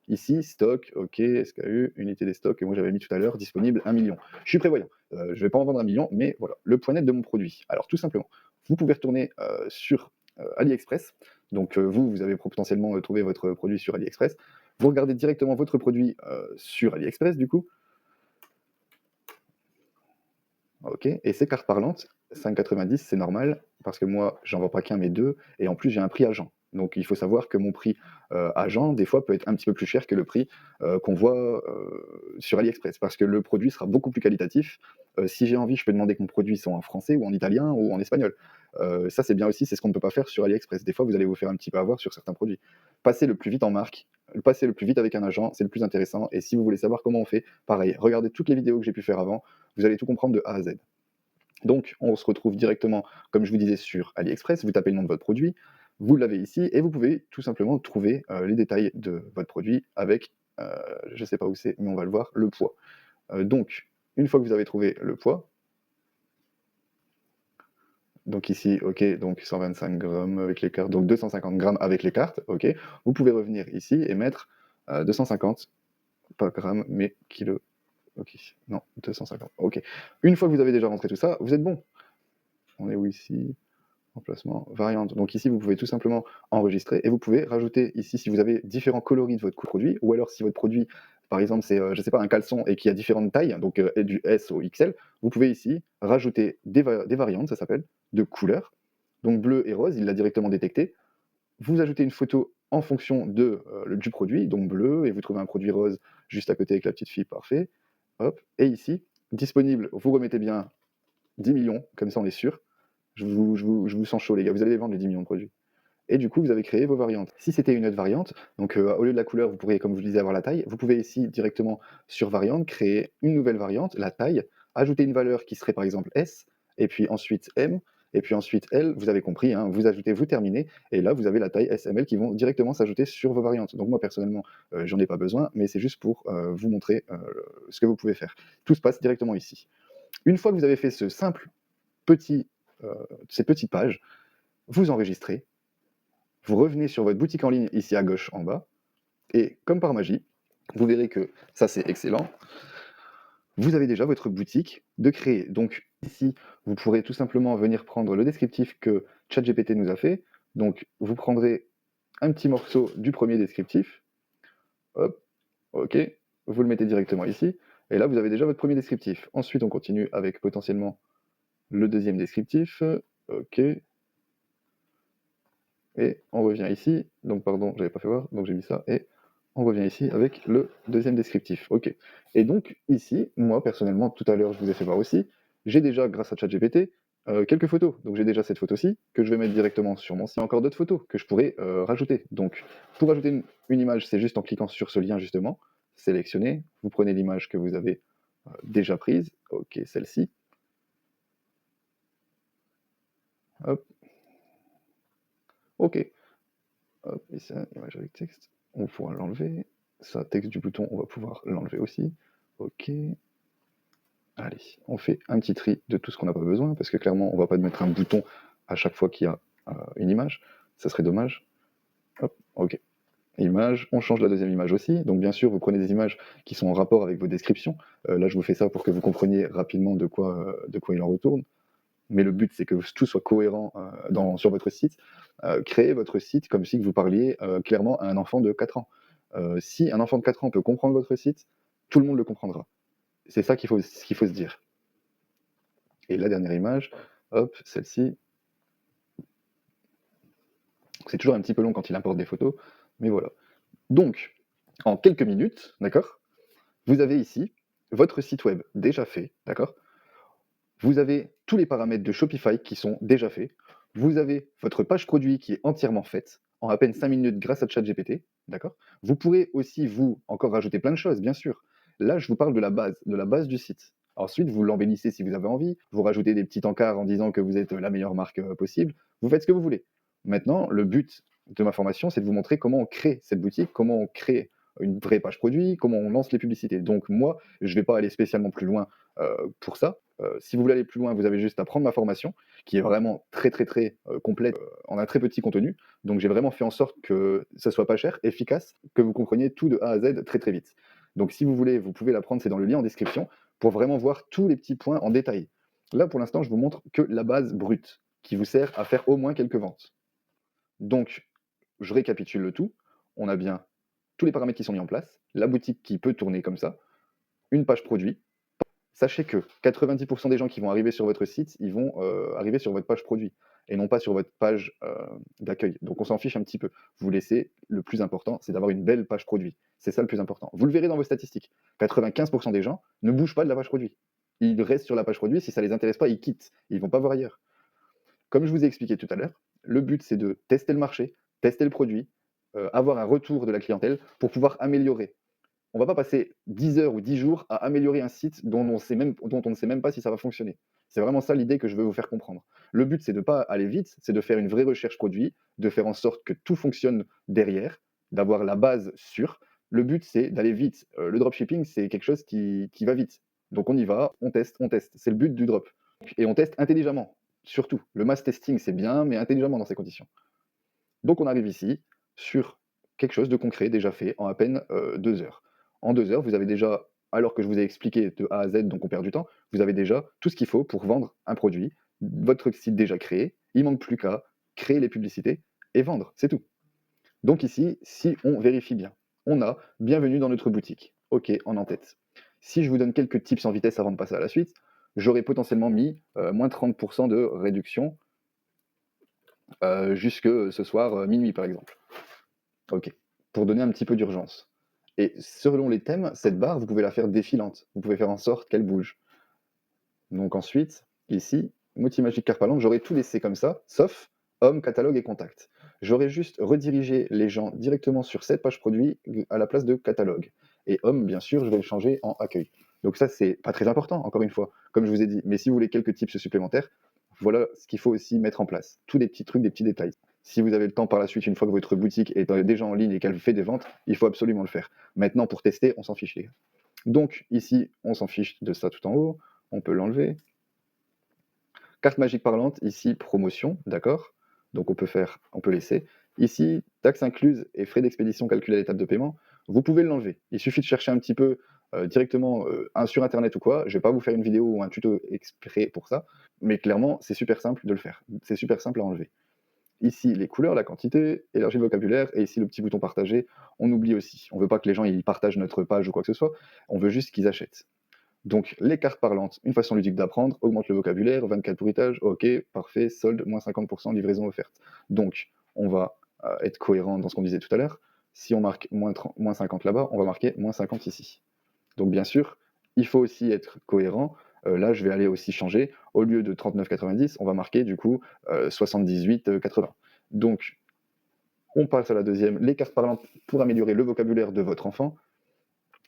Ici, stock, ok, SKU, unité des stocks, et moi j'avais mis tout à l'heure, disponible 1 million. Je suis prévoyant, je ne vais pas en vendre 1 million, mais voilà, le point net de mon produit. Alors tout simplement, vous pouvez retourner sur AliExpress, donc vous avez potentiellement trouvé votre produit sur AliExpress, vous regardez directement votre produit sur AliExpress du coup, ok, et ces cartes parlantes, 5,90 c'est normal, parce que moi j'en vends pas qu'un mais deux, et en plus j'ai un prix agent. Donc il faut savoir que mon prix agent, des fois, peut être un petit peu plus cher que le prix qu'on voit sur AliExpress, parce que le produit sera beaucoup plus qualitatif. Si j'ai envie, je peux demander que mon produit soit en français ou en italien ou en espagnol. Ça c'est bien aussi, c'est ce qu'on ne peut pas faire sur AliExpress. Des fois, vous allez vous faire un petit peu avoir sur certains produits. Passez le plus vite en marque, passez le plus vite avec un agent, c'est le plus intéressant. Et si vous voulez savoir comment on fait, pareil, regardez toutes les vidéos que j'ai pu faire avant, vous allez tout comprendre de A à Z. Donc, on se retrouve directement, comme je vous disais, sur AliExpress, vous tapez le nom de votre produit, vous l'avez ici, et vous pouvez tout simplement trouver les détails de votre produit avec, je ne sais pas où c'est, mais on va le voir, le poids. Donc, une fois que vous avez trouvé le poids, donc ici, ok, donc 125 grammes avec les cartes, donc 250 grammes avec les cartes, ok, vous pouvez revenir ici et mettre 250, pas grammes, mais kilos, ok, non, 250, ok. Une fois que vous avez déjà rentré tout ça, vous êtes bon. On est où ici ? Emplacement, variante. Donc ici, vous pouvez tout simplement enregistrer et vous pouvez rajouter ici si vous avez différents coloris de votre produit, ou alors si votre produit, par exemple, c'est, je sais pas, un caleçon et qui a différentes tailles, donc du S au XL, vous pouvez ici rajouter des variantes, ça s'appelle, de couleurs. Donc bleu et rose, il l'a directement détecté. Vous ajoutez une photo en fonction du produit, donc bleu, et vous trouvez un produit rose juste à côté avec la petite fille, parfait. Hop, et ici, disponible, vous remettez bien 10 millions, comme ça on est sûr. Je vous sens chaud, les gars, vous allez les vendre les 10 millions de produits. Et du coup, vous avez créé vos variantes. Si c'était une autre variante, donc au lieu de la couleur, vous pourriez, comme je vous le disais, avoir la taille. Vous pouvez ici, directement sur variante, créer une nouvelle variante, la taille, ajouter une valeur qui serait par exemple S, et puis ensuite M, et puis ensuite L, vous avez compris, hein, vous ajoutez, vous terminez, et là, vous avez la taille SML qui vont directement s'ajouter sur vos variantes. Donc moi, personnellement, j'en ai pas besoin, mais c'est juste pour vous montrer ce que vous pouvez faire. Tout se passe directement ici. Une fois que vous avez fait ce simple petit ces petites pages, vous enregistrez, vous revenez sur votre boutique en ligne ici à gauche en bas, et comme par magie, vous verrez que ça c'est excellent, vous avez déjà votre boutique de créer. Donc ici, vous pourrez tout simplement venir prendre le descriptif que ChatGPT nous a fait. Donc vous prendrez un petit morceau du premier descriptif, hop, ok, vous le mettez directement ici, et là vous avez déjà votre premier descriptif. Ensuite on continue avec potentiellement le deuxième descriptif, ok, et on revient ici, donc pardon, j'avais pas fait voir, donc j'ai mis ça, et on revient ici avec le deuxième descriptif, ok. Et donc ici, moi personnellement, tout à l'heure je vous ai fait voir aussi, j'ai déjà, grâce à ChatGPT, quelques photos, donc j'ai déjà cette photo-ci, que je vais mettre directement sur mon site, encore d'autres photos que je pourrais rajouter. Donc pour ajouter une image, c'est juste en cliquant sur ce lien justement, sélectionner, vous prenez l'image que vous avez déjà prise, ok, celle-ci, hop, ok, hop, ici, image avec texte, on pourra l'enlever. Ça, texte du bouton, on va pouvoir l'enlever aussi. Ok. Allez, on fait un petit tri de tout ce qu'on n'a pas besoin, parce que clairement, on va pas mettre un bouton à chaque fois qu'il y a une image. Ça serait dommage. Hop, ok. Image, on change la deuxième image aussi. Donc bien sûr, vous prenez des images qui sont en rapport avec vos descriptions. Là, je vous fais ça pour que vous compreniez rapidement de quoi il en retourne. mais le but c'est que tout soit cohérent sur votre site. Créez votre site comme si vous parliez clairement à un enfant de 4 ans. Si un enfant de 4 ans peut comprendre votre site, tout le monde le comprendra. C'est ça qu'il faut se dire. Et la dernière image, hop, celle-ci. C'est toujours un petit peu long quand il importe des photos, mais voilà. Donc, en quelques minutes, d'accord, vous avez ici votre site web déjà fait, d'accord. Vous avez tous les paramètres de Shopify qui sont déjà faits. Vous avez votre page produit qui est entièrement faite en à peine 5 minutes grâce à ChatGPT, d'accord. Vous pourrez aussi, vous, encore rajouter plein de choses, bien sûr. Là, je vous parle de la base du site. Ensuite, vous l'embellissez si vous avez envie, vous rajoutez des petits encarts en disant que vous êtes la meilleure marque possible, vous faites ce que vous voulez. Maintenant, le but de ma formation, c'est de vous montrer comment on crée cette boutique, comment on crée une vraie page produit, comment on lance les publicités. Donc moi, je ne vais pas aller spécialement plus loin pour ça. Si vous voulez aller plus loin, vous avez juste à prendre ma formation, qui est vraiment très complète, en un très petit contenu. Donc j'ai vraiment fait en sorte que ça soit pas cher, efficace, que vous compreniez tout de A à Z très vite. Donc si vous voulez, vous pouvez la prendre, c'est dans le lien en description, pour vraiment voir tous les petits points en détail. Là, pour l'instant, je vous montre que la base brute, qui vous sert à faire au moins quelques ventes. Donc, je récapitule le tout. On a bien tous les paramètres qui sont mis en place, la boutique qui peut tourner comme ça, une page produit. Sachez que 90% des gens qui vont arriver sur votre site, ils vont arriver sur votre page produit et non pas sur votre page d'accueil. Donc on s'en fiche un petit peu. Vous laissez, le plus important, c'est d'avoir une belle page produit. C'est ça le plus important. Vous le verrez dans vos statistiques. 95% des gens ne bougent pas de la page produit. Ils restent sur la page produit. Si ça ne les intéresse pas, ils quittent. Ils ne vont pas voir ailleurs. Comme je vous ai expliqué tout à l'heure, le but c'est de tester le marché, tester le produit, avoir un retour de la clientèle pour pouvoir améliorer. On ne va pas passer 10 heures ou 10 jours à améliorer un site dont on ne sait même pas si ça va fonctionner. C'est vraiment ça l'idée que je veux vous faire comprendre. Le but, c'est de ne pas aller vite, c'est de faire une vraie recherche produit, de faire en sorte que tout fonctionne derrière, d'avoir la base sûre. Le but, c'est d'aller vite. Le dropshipping, c'est quelque chose qui va vite. Donc on y va, on teste, on teste. C'est le but du drop. Et on teste intelligemment, surtout. Le mass testing, c'est bien, mais intelligemment dans ces conditions. Donc on arrive ici sur quelque chose de concret déjà fait en à peine 2 heures. En 2 heures, vous avez déjà, alors que je vous ai expliqué de A à Z, donc on perd du temps, vous avez déjà tout ce qu'il faut pour vendre un produit, votre site déjà créé, il manque plus qu'à créer les publicités et vendre, c'est tout. Donc ici, si on vérifie bien, on a bienvenue dans notre boutique. Ok, en en-tête. Si je vous donne quelques tips en vitesse avant de passer à la suite, j'aurais potentiellement mis moins 30% de réduction jusque ce soir minuit par exemple. Ok, pour donner un petit peu d'urgence. Et selon les thèmes, cette barre, vous pouvez la faire défilante. Vous pouvez faire en sorte qu'elle bouge. Donc ensuite, ici, Moti Magique Carpalante, j'aurais tout laissé comme ça, sauf homme, catalogue et contact. J'aurais juste redirigé les gens directement sur cette page produit à la place de catalogue. Et homme, bien sûr, je vais le changer en accueil. Donc ça, c'est pas très important, encore une fois, comme je vous ai dit. Mais si vous voulez quelques tips supplémentaires, voilà ce qu'il faut aussi mettre en place. Tous les petits trucs, des petits détails. Si vous avez le temps par la suite, une fois que votre boutique est déjà en ligne et qu'elle fait des ventes, il faut absolument le faire. Maintenant, pour tester, on s'en fiche, les gars. Donc ici, on s'en fiche de ça tout en haut. On peut l'enlever. Carte magique parlante, ici, promotion, d'accord. Donc on peut laisser. Ici, taxes incluses et frais d'expédition calculés à l'étape de paiement, vous pouvez l'enlever. Il suffit de chercher un petit peu directement sur Internet ou quoi. Je ne vais pas vous faire une vidéo ou un tuto exprès pour ça, mais clairement, c'est super simple de le faire. C'est super simple à enlever. Ici, les couleurs, la quantité, élargir le vocabulaire, et ici, le petit bouton partager, on oublie aussi. On ne veut pas que les gens ils partagent notre page ou quoi que ce soit, on veut juste qu'ils achètent. Donc, les cartes parlantes, une façon ludique d'apprendre, augmente le vocabulaire, 24 bruitages, ok, parfait, solde, moins 50%, livraison offerte. Donc, on va être cohérent dans ce qu'on disait tout à l'heure. Si on marque moins 50 là-bas, on va marquer moins 50 ici. Donc, bien sûr, il faut aussi être cohérent. Là, je vais aller aussi changer. Au lieu de 39,90, on va marquer du coup 78,80. Donc, on passe à la deuxième. Les cartes parlantes pour améliorer le vocabulaire de votre enfant.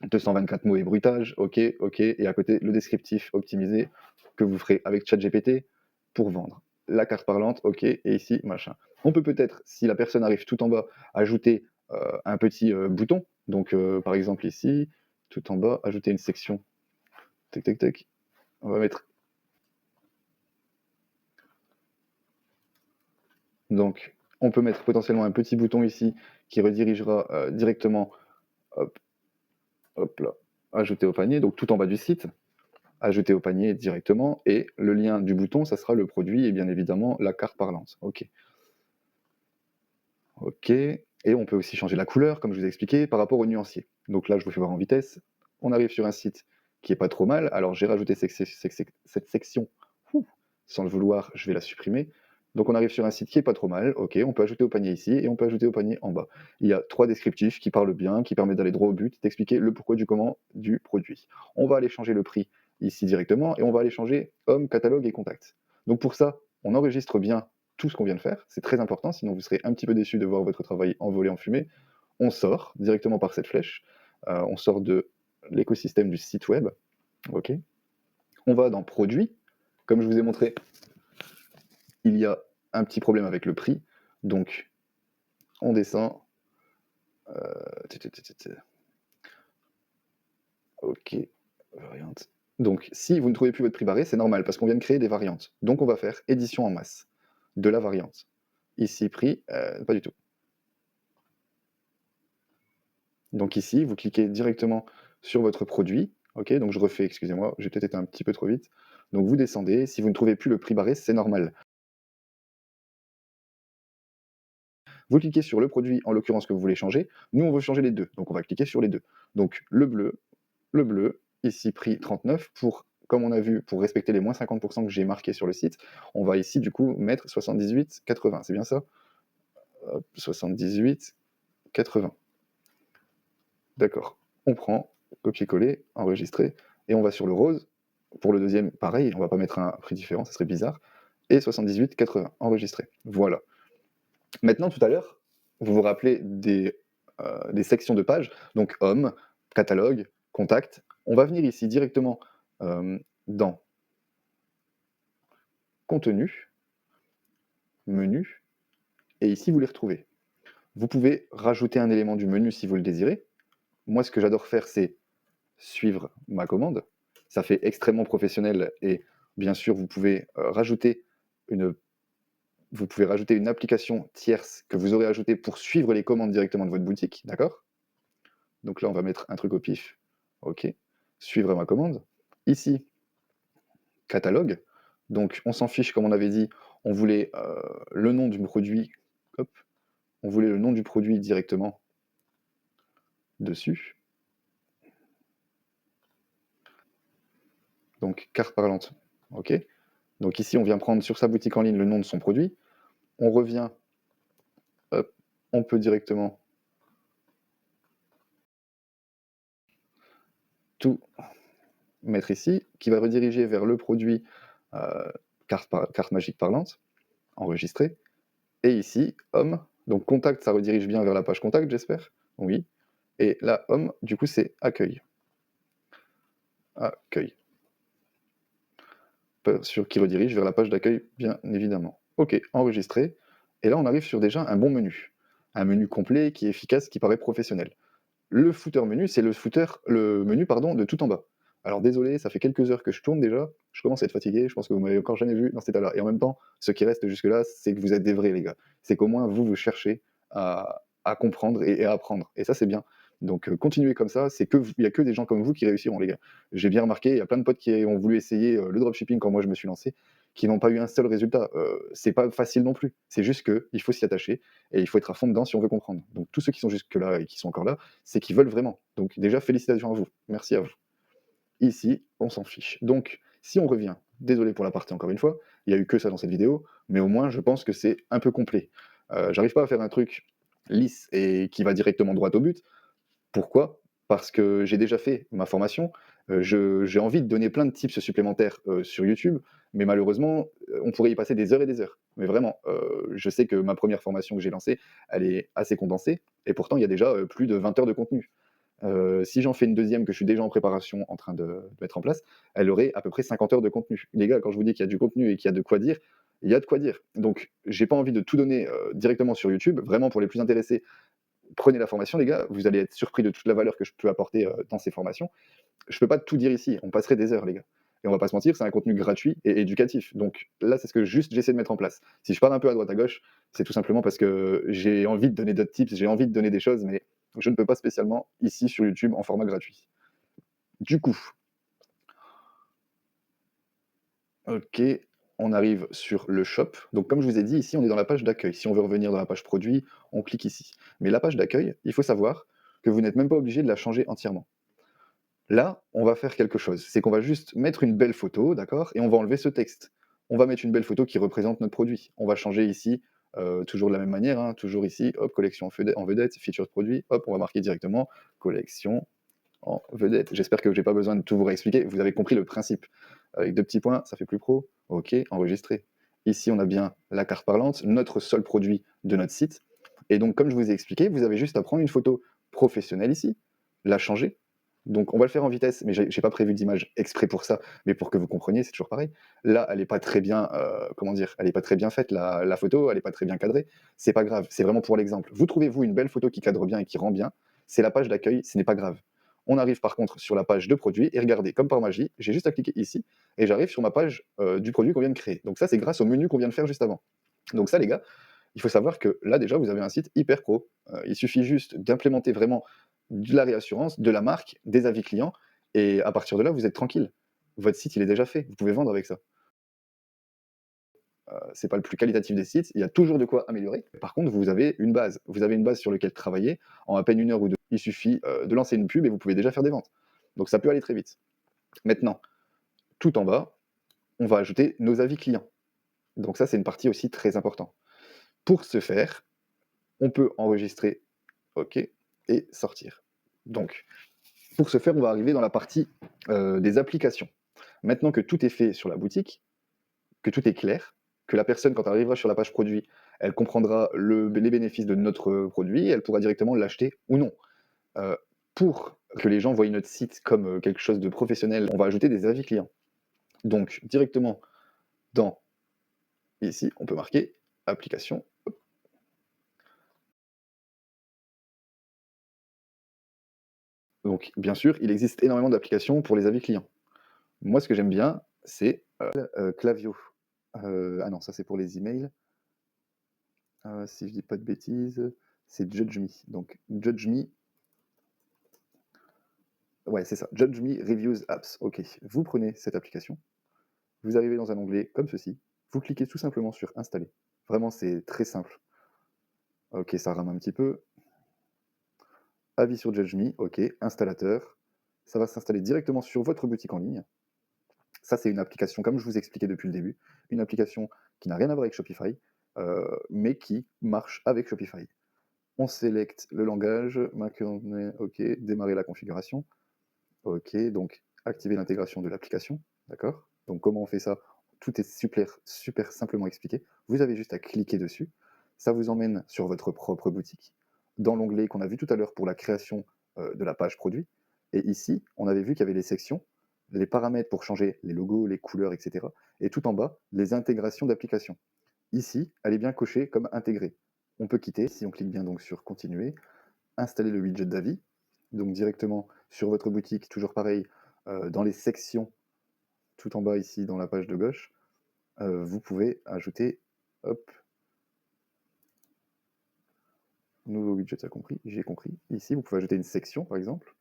224 mots et bruitages, ok, et à côté le descriptif optimisé que vous ferez avec ChatGPT pour vendre. La carte parlante, ok, et ici, machin. On peut peut-être, si la personne arrive tout en bas, ajouter un petit bouton. Donc, par exemple ici, tout en bas, ajouter une section. Tac, tac, tac. On va mettre. Donc, on peut mettre potentiellement un petit bouton ici qui redirigera directement, hop là, ajouter au panier, donc tout en bas du site. ajouter au panier directement, et le lien du bouton, ça sera le produit et bien évidemment la carte parlante. OK. OK, et on peut aussi changer la couleur, comme je vous ai expliqué, par rapport au nuancier. Donc là, je vous fais voir en vitesse. On arrive sur un site qui est pas trop mal. Alors j'ai rajouté cette section, ouh, sans le vouloir, je vais la supprimer. Donc on arrive sur un site qui est pas trop mal. OK, on peut ajouter au panier ici et on peut ajouter au panier en bas. Il y a 3 descriptifs qui parlent bien, qui permettent d'aller droit au but, d'expliquer le pourquoi du comment du produit. On va aller changer le prix ici directement et on va aller changer homme, catalogue et contact. Donc pour ça, on enregistre bien tout ce qu'on vient de faire, c'est très important, sinon vous serez un petit peu déçu de voir votre travail envolé en fumée. On sort directement par cette flèche, on sort de l'écosystème du site web, ok. On va dans produits, comme je vous ai montré, il y a un petit problème avec le prix, donc on descend, ok, variante. Donc si vous ne trouvez plus votre prix barré, c'est normal, parce qu'on vient de créer des variantes. Donc on va faire édition en masse de la variante. Ici, prix, pas du tout. Donc ici, vous cliquez directement sur votre produit. Ok, donc je refais, excusez-moi, j'ai peut-être été un petit peu trop vite. Donc vous descendez, si vous ne trouvez plus le prix barré, c'est normal. Vous cliquez sur le produit, en l'occurrence que vous voulez changer. Nous, on veut changer les deux, donc on va cliquer sur les deux. Donc le bleu, ici prix 39, comme on a vu, pour respecter les moins 50% que j'ai marqué sur le site, on va ici du coup mettre 78,80, c'est bien ça? 78,80. D'accord. On prend, copier-coller, enregistrer, et on va sur le rose. Pour le deuxième, pareil, on va pas mettre un prix différent, ça serait bizarre. Et 78,80, enregistré. Voilà. Maintenant, tout à l'heure, vous vous rappelez des sections de pages, donc homme, catalogue, contact. On va venir ici directement dans contenu, menu, et ici vous les retrouvez. Vous pouvez rajouter un élément du menu si vous le désirez. Moi, ce que j'adore faire, c'est suivre ma commande. Ça fait extrêmement professionnel et bien sûr, vous pouvez rajouter une application tierce que vous aurez ajoutée pour suivre les commandes directement de votre boutique, d'accord? Donc là, on va mettre un truc au pif. OK. Suivre ma commande. Ici, catalogue. Donc on s'en fiche, comme on avait dit, on voulait le nom du produit. Hop. On voulait le nom du produit directement dessus. Donc carte parlante. OK. Donc ici, on vient prendre sur sa boutique en ligne le nom de son produit. On revient, hop, on peut directement tout mettre ici, qui va rediriger vers le produit carte magique parlante, enregistré. Et ici, homme, donc contact, ça redirige bien vers la page contact, j'espère. Oui. Et là, homme, du coup, c'est accueil. Accueil. Qui redirige vers la page d'accueil, bien évidemment. Ok, enregistré. Et là, on arrive sur déjà un bon menu. Un menu complet, qui est efficace, qui paraît professionnel. Le footer menu, c'est le menu de tout en bas. Alors désolé, ça fait quelques heures que je tourne déjà, je commence à être fatigué, je pense que vous m'avez encore jamais vu dans cet état-là. Et en même temps, ce qui reste jusque-là, c'est que vous êtes des vrais, les gars. C'est qu'au moins, vous cherchez à comprendre et à apprendre. Et ça, c'est bien. Donc continuez comme ça, il n'y a que des gens comme vous qui réussiront, les gars. J'ai bien remarqué, il y a plein de potes qui ont voulu essayer le dropshipping quand moi je me suis lancé, qui n'ont pas eu un seul résultat. C'est pas facile non plus. C'est juste qu'il faut s'y attacher et il faut être à fond dedans si on veut comprendre. Donc tous ceux qui sont jusque-là et qui sont encore là, c'est qu'ils veulent vraiment. Donc déjà, félicitations à vous. Merci à vous. Ici, on s'en fiche. Donc, si on revient, désolé pour la partie encore une fois, il n'y a eu que ça dans cette vidéo, mais au moins, je pense que c'est un peu complet. J'arrive pas à faire un truc lisse et qui va directement droit au but. Pourquoi? Parce que j'ai déjà fait ma formation, j'ai envie de donner plein de tips supplémentaires, sur YouTube, mais malheureusement, on pourrait y passer des heures et des heures. Mais vraiment, je sais que ma première formation que j'ai lancée, elle est assez condensée et pourtant il y a déjà, plus de 20 heures de contenu. Si j'en fais une deuxième que je suis déjà en préparation en train de mettre en place, elle aurait à peu près 50 heures de contenu. Les gars, quand je vous dis qu'il y a du contenu et qu'il y a de quoi dire, il y a de quoi dire. Donc j'ai pas envie de tout donner, directement sur YouTube. Vraiment pour les plus intéressés, prenez la formation les gars, vous allez être surpris de toute la valeur que je peux apporter, dans ces formations. Je peux pas tout dire ici, on passerait des heures les gars. Et on va pas se mentir, c'est un contenu gratuit et éducatif. Donc là, c'est ce que juste j'essaie de mettre en place. Si je parle un peu à droite à gauche, c'est tout simplement parce que j'ai envie de donner d'autres tips, j'ai envie de donner des choses, mais je ne peux pas spécialement ici sur YouTube en format gratuit. Du coup, OK, on arrive sur le shop. Donc comme je vous ai dit, ici, on est dans la page d'accueil. Si on veut revenir dans la page produit, on clique ici. Mais la page d'accueil, il faut savoir que vous n'êtes même pas obligé de la changer entièrement. Là, on va faire quelque chose. C'est qu'on va juste mettre une belle photo, d'accord? Et on va enlever ce texte. On va mettre une belle photo qui représente notre produit. On va changer ici, toujours de la même manière, hein, toujours ici, hop, collection en vedette, feature de produit, hop, on va marquer directement collection en vedette. J'espère que j'ai pas besoin de tout vous réexpliquer. Vous avez compris le principe. Avec 2 petits points, ça fait plus pro. OK, enregistrer. Ici, on a bien la carte parlante, notre seul produit de notre site. Et donc, comme je vous ai expliqué, vous avez juste à prendre une photo professionnelle ici, la changer. Donc, on va le faire en vitesse, mais j'ai pas prévu d'image exprès pour ça, mais pour que vous compreniez, c'est toujours pareil. Là, elle est pas très bien, comment dire? Elle est pas très bien faite, la photo, elle est pas très bien cadrée. C'est pas grave, c'est vraiment pour l'exemple. Vous trouvez, vous, une belle photo qui cadre bien et qui rend bien, c'est la page d'accueil, ce n'est pas grave. On arrive par contre sur la page de produit et regardez, comme par magie, j'ai juste à cliquer ici et j'arrive sur ma page du produit qu'on vient de créer. Donc ça, c'est grâce au menu qu'on vient de faire juste avant. Donc ça, les gars, il faut savoir que là, déjà, vous avez un site hyper pro. Il suffit juste d'implémenter vraiment de la réassurance, de la marque, des avis clients, et à partir de là, vous êtes tranquille. Votre site, il est déjà fait. Vous pouvez vendre avec ça. C'est pas le plus qualitatif des sites. Il y a toujours de quoi améliorer. Par contre, vous avez une base. Vous avez une base sur laquelle travailler. En à peine 1 heure ou 2, il suffit de lancer une pub et vous pouvez déjà faire des ventes. Donc ça peut aller très vite. Maintenant, tout en bas, on va ajouter nos avis clients. Donc ça, c'est une partie aussi très importante. Pour ce faire, on peut enregistrer, OK, et sortir. Donc, pour ce faire, on va arriver dans la partie des applications. Maintenant que tout est fait sur la boutique, que tout est clair, que la personne, quand elle arrivera sur la page produit, elle comprendra les bénéfices de notre produit, elle pourra directement l'acheter ou non. Euh, pour que les gens voient notre site comme quelque chose de professionnel, on va ajouter des avis clients. Donc, directement dans ici, on peut marquer application. Donc, bien sûr, il existe énormément d'applications pour les avis clients. Moi, ce que j'aime bien, c'est Klaviyo. Ah non, ça c'est pour les emails. Si je dis pas de bêtises, c'est JudgeMe. Donc, JudgeMe, ouais, c'est ça. JudgeMe Reviews Apps. Ok, vous prenez cette application, vous arrivez dans un onglet comme ceci, vous cliquez tout simplement sur Installer. Vraiment, c'est très simple. Ok, ça rame un petit peu. Avis sur JudgeMe, ok, installateur. Ça va s'installer directement sur votre boutique en ligne. Ça, c'est une application, comme je vous expliquais depuis le début, une application qui n'a rien à voir avec Shopify, mais qui marche avec Shopify. On sélecte le langage, ok, démarrer la configuration, ok, donc activer l'intégration de l'application, d'accord? Donc comment on fait ça? Tout est super simplement expliqué. Vous avez juste à cliquer dessus. Ça vous emmène sur votre propre boutique, dans l'onglet qu'on a vu tout à l'heure pour la création de la page produit. Et ici, on avait vu qu'il y avait les sections, les paramètres pour changer les logos, les couleurs, etc. Et tout en bas, les intégrations d'applications. Ici, elle est bien cochée comme intégrée. On peut quitter, si on clique bien donc sur continuer, installer le widget d'avis, donc directement sur votre boutique, toujours pareil, dans les sections, tout en bas ici dans la page de gauche, vous pouvez ajouter, hop, nouveau widget, j'ai compris. Ici, vous pouvez ajouter une section, par exemple,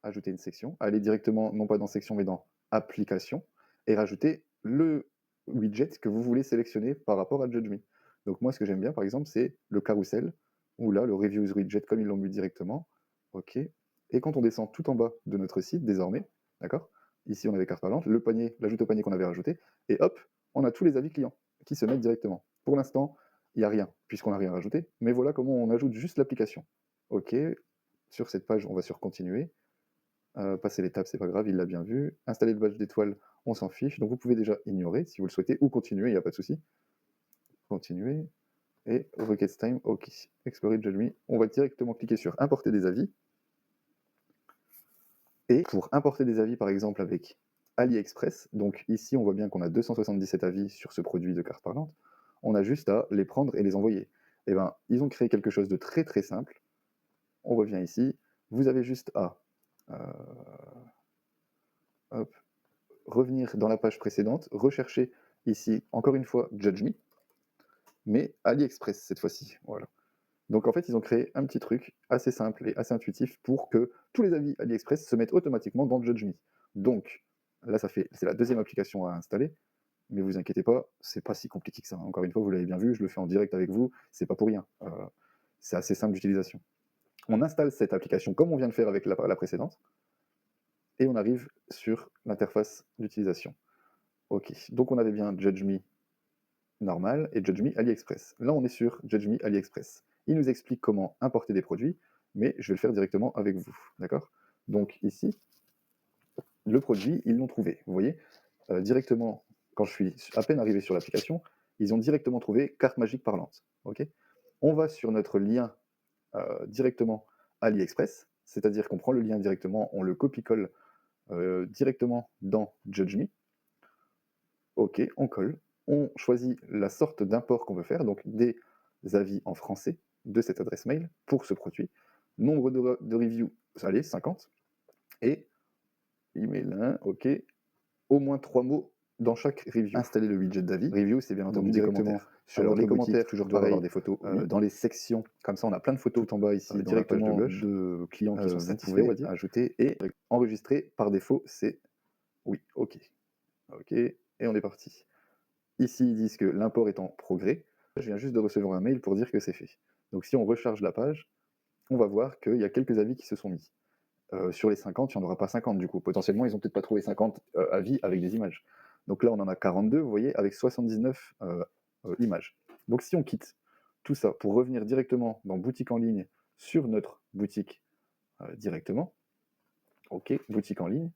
ajouter une section, aller directement, non pas dans section, mais dans application, et rajouter le widget que vous voulez sélectionner par rapport à JudgeMe. Donc moi, ce que j'aime bien, par exemple, c'est le carrousel, ou là, le reviews widget, comme ils l'ont mis directement. OK. Et quand on descend tout en bas de notre site, désormais, d'accord? Ici, on avait carte parlante, le panier, l'ajoute au panier qu'on avait rajouté, et hop, on a tous les avis clients qui se mettent directement. Pour l'instant, il n'y a rien, puisqu'on n'a rien rajouté, mais voilà comment on ajoute juste l'application. OK, sur cette page, on va sur continuer. Passer l'étape, c'est pas grave, il l'a bien vu. Installer le badge d'étoile, on s'en fiche. Donc vous pouvez déjà ignorer si vous le souhaitez, ou continuer, il n'y a pas de souci. Continuer. Et Request Time, OK. Explorer JudgeMe. On va directement cliquer sur Importer des avis. Et pour importer des avis, par exemple, avec AliExpress, donc ici, on voit bien qu'on a 277 avis sur ce produit de carte parlante. On a juste à les prendre et les envoyer. Et ben, ils ont créé quelque chose de très simple. On revient ici. Vous avez juste à hop, revenir dans la page précédente, rechercher ici, encore une fois, JudgeMe, mais AliExpress cette fois-ci. Voilà. Donc en fait, ils ont créé un petit truc assez simple et assez intuitif pour que tous les avis AliExpress se mettent automatiquement dans JudgeMe. Donc là, c'est la deuxième application à installer. mais vous inquiétez pas, c'est pas si compliqué que ça. Encore une fois, vous l'avez bien vu, je le fais en direct avec vous, c'est pas pour rien. C'est assez simple d'utilisation. On installe cette application comme on vient de faire avec la précédente, et on arrive sur l'interface d'utilisation. Ok, donc on avait bien Judge Me normal et Judge Me AliExpress. Là, on est sur Judge Me AliExpress. Il nous explique comment importer des produits, mais je vais le faire directement avec vous, d'accord? Donc ici, le produit, ils l'ont trouvé. Vous voyez, directement, quand je suis à peine arrivé sur l'application, ils ont directement trouvé carte magique parlante. Ok, on va sur notre lien directement AliExpress, c'est-à-dire qu'on prend le lien directement, on le copie-colle directement dans Judge Me. Ok, on colle. On choisit la sorte d'import qu'on veut faire, donc des avis en français de cette adresse mail pour ce produit. Nombre de reviews, allez, 50. Et email 1, ok. Au moins 3 mots dans chaque review. Installer le widget d'avis. Review, c'est bien entendu des commentaires. Sur alors, les commentaires, toujours pareil, avoir des photos dans les sections. Comme ça, on a plein de photos tout en bas ici, directement dans la page de clients qui sont satisfaits, on va dire. Ajouter et enregistrer par défaut, c'est oui, ok. Ok, et on est parti. Ici, ils disent que l'import est en progrès. Je viens juste de recevoir un mail pour dire que c'est fait. Donc si on recharge la page, on va voir qu'il y a quelques avis qui se sont mis. Sur les 50, il n'y en aura pas 50 du coup. Potentiellement, ils n'ont peut-être pas trouvé 50 avis avec des images. Donc là, on en a 42, vous voyez, avec 79 images. Donc si on quitte tout ça pour revenir directement dans boutique en ligne sur notre boutique directement, ok, boutique en ligne,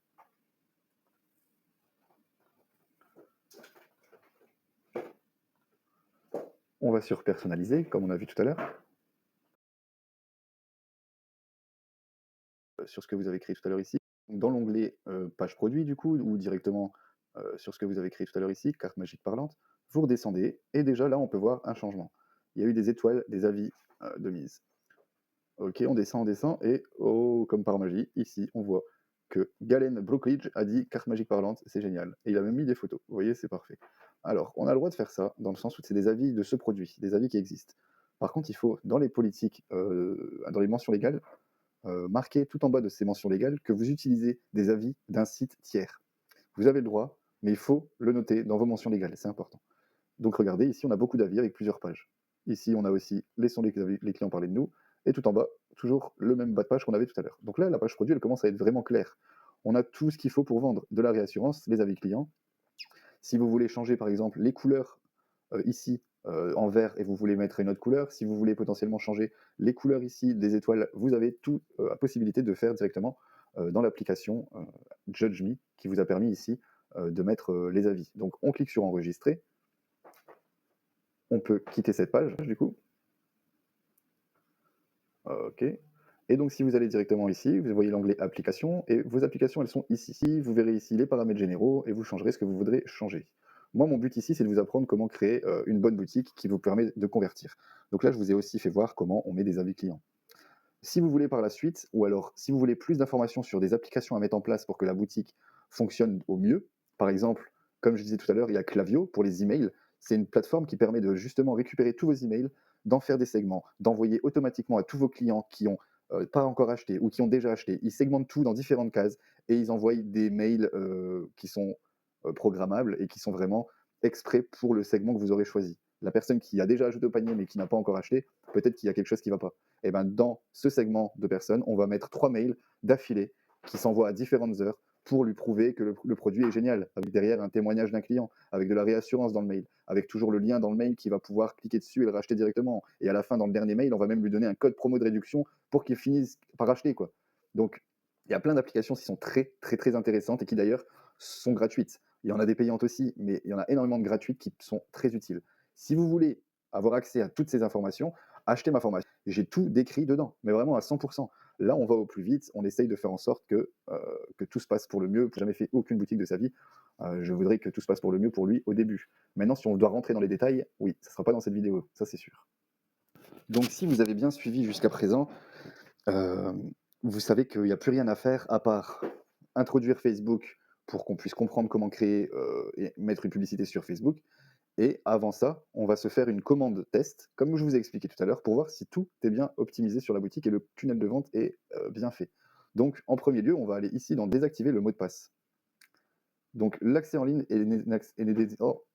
on va sur personnaliser, comme on a vu tout à l'heure. Sur ce que vous avez créé tout à l'heure ici, dans l'onglet page produit du coup, ou directement sur ce que vous avez créé tout à l'heure ici, carte magique parlante, vous redescendez, et déjà là on peut voir un changement. Il y a eu des étoiles, des avis de mise. Ok, on descend, et oh, comme par magie, ici on voit que Galen Brookridge a dit carte magique parlante, c'est génial. Et il a même mis des photos, vous voyez, c'est parfait. Alors, on a le droit de faire ça, dans le sens où c'est des avis de ce produit, des avis qui existent. Par contre, il faut, dans les politiques, dans les mentions légales, marquer tout en bas de ces mentions légales que vous utilisez des avis d'un site tiers. Vous avez le droit, mais il faut le noter dans vos mentions légales, c'est important. Donc regardez, ici on a beaucoup d'avis avec plusieurs pages. Ici on a aussi laissons les clients parler de nous, et tout en bas, toujours le même bas de page qu'on avait tout à l'heure. Donc là, la page produit, elle commence à être vraiment claire. On a tout ce qu'il faut pour vendre de la réassurance, les avis clients. Si vous voulez changer par exemple les couleurs ici en vert et vous voulez mettre une autre couleur, si vous voulez potentiellement changer les couleurs ici des étoiles, vous avez toute la possibilité de faire directement dans l'application Judge Me qui vous a permis ici de mettre les avis. Donc on clique sur enregistrer, on peut quitter cette page du coup. Ok. Et donc si vous allez directement ici, vous voyez l'onglet applications, et vos applications elles sont ici. Vous verrez ici les paramètres généraux et vous changerez ce que vous voudrez changer. Moi mon but ici c'est de vous apprendre comment créer une bonne boutique qui vous permet de convertir. Donc là je vous ai aussi fait voir comment on met des avis clients. Si vous voulez par la suite, ou alors si vous voulez plus d'informations sur des applications à mettre en place pour que la boutique fonctionne au mieux, par exemple, comme je disais tout à l'heure, il y a Klaviyo pour les emails. C'est une plateforme qui permet de justement récupérer tous vos emails, d'en faire des segments, d'envoyer automatiquement à tous vos clients qui n'ont pas encore acheté ou qui ont déjà acheté. Ils segmentent tout dans différentes cases et ils envoient des mails qui sont programmables et qui sont vraiment exprès pour le segment que vous aurez choisi. La personne qui a déjà ajouté au panier mais qui n'a pas encore acheté, peut-être qu'il y a quelque chose qui ne va pas. Et ben dans ce segment de personnes, on va mettre 3 mails d'affilée qui s'envoient à différentes heures pour lui prouver que le produit est génial, avec derrière un témoignage d'un client, avec de la réassurance dans le mail, avec toujours le lien dans le mail qui va pouvoir cliquer dessus et le racheter directement. Et à la fin, dans le dernier mail, on va même lui donner un code promo de réduction pour qu'il finisse par acheter, quoi. Donc, il y a plein d'applications qui sont très, très, très intéressantes et qui d'ailleurs sont gratuites. Il y en a des payantes aussi, mais il y en a énormément de gratuites qui sont très utiles. Si vous voulez avoir accès à toutes ces informations, achetez ma formation. J'ai tout décrit dedans, mais vraiment à 100%. Là, on va au plus vite, on essaye de faire en sorte que tout se passe pour le mieux. Je n'ai jamais fait aucune boutique de sa vie. Je voudrais que tout se passe pour le mieux pour lui au début. Maintenant, si on doit rentrer dans les détails, oui, ça ne sera pas dans cette vidéo, ça c'est sûr. Donc si vous avez bien suivi jusqu'à présent, vous savez qu'il n'y a plus rien à faire à part introduire Facebook pour qu'on puisse comprendre comment créer et mettre une publicité sur Facebook. Et avant ça, on va se faire une commande test, comme je vous ai expliqué tout à l'heure, pour voir si tout est bien optimisé sur la boutique et le tunnel de vente est bien fait. Donc, en premier lieu, on va aller ici dans désactiver le mot de passe. Donc l'accès en ligne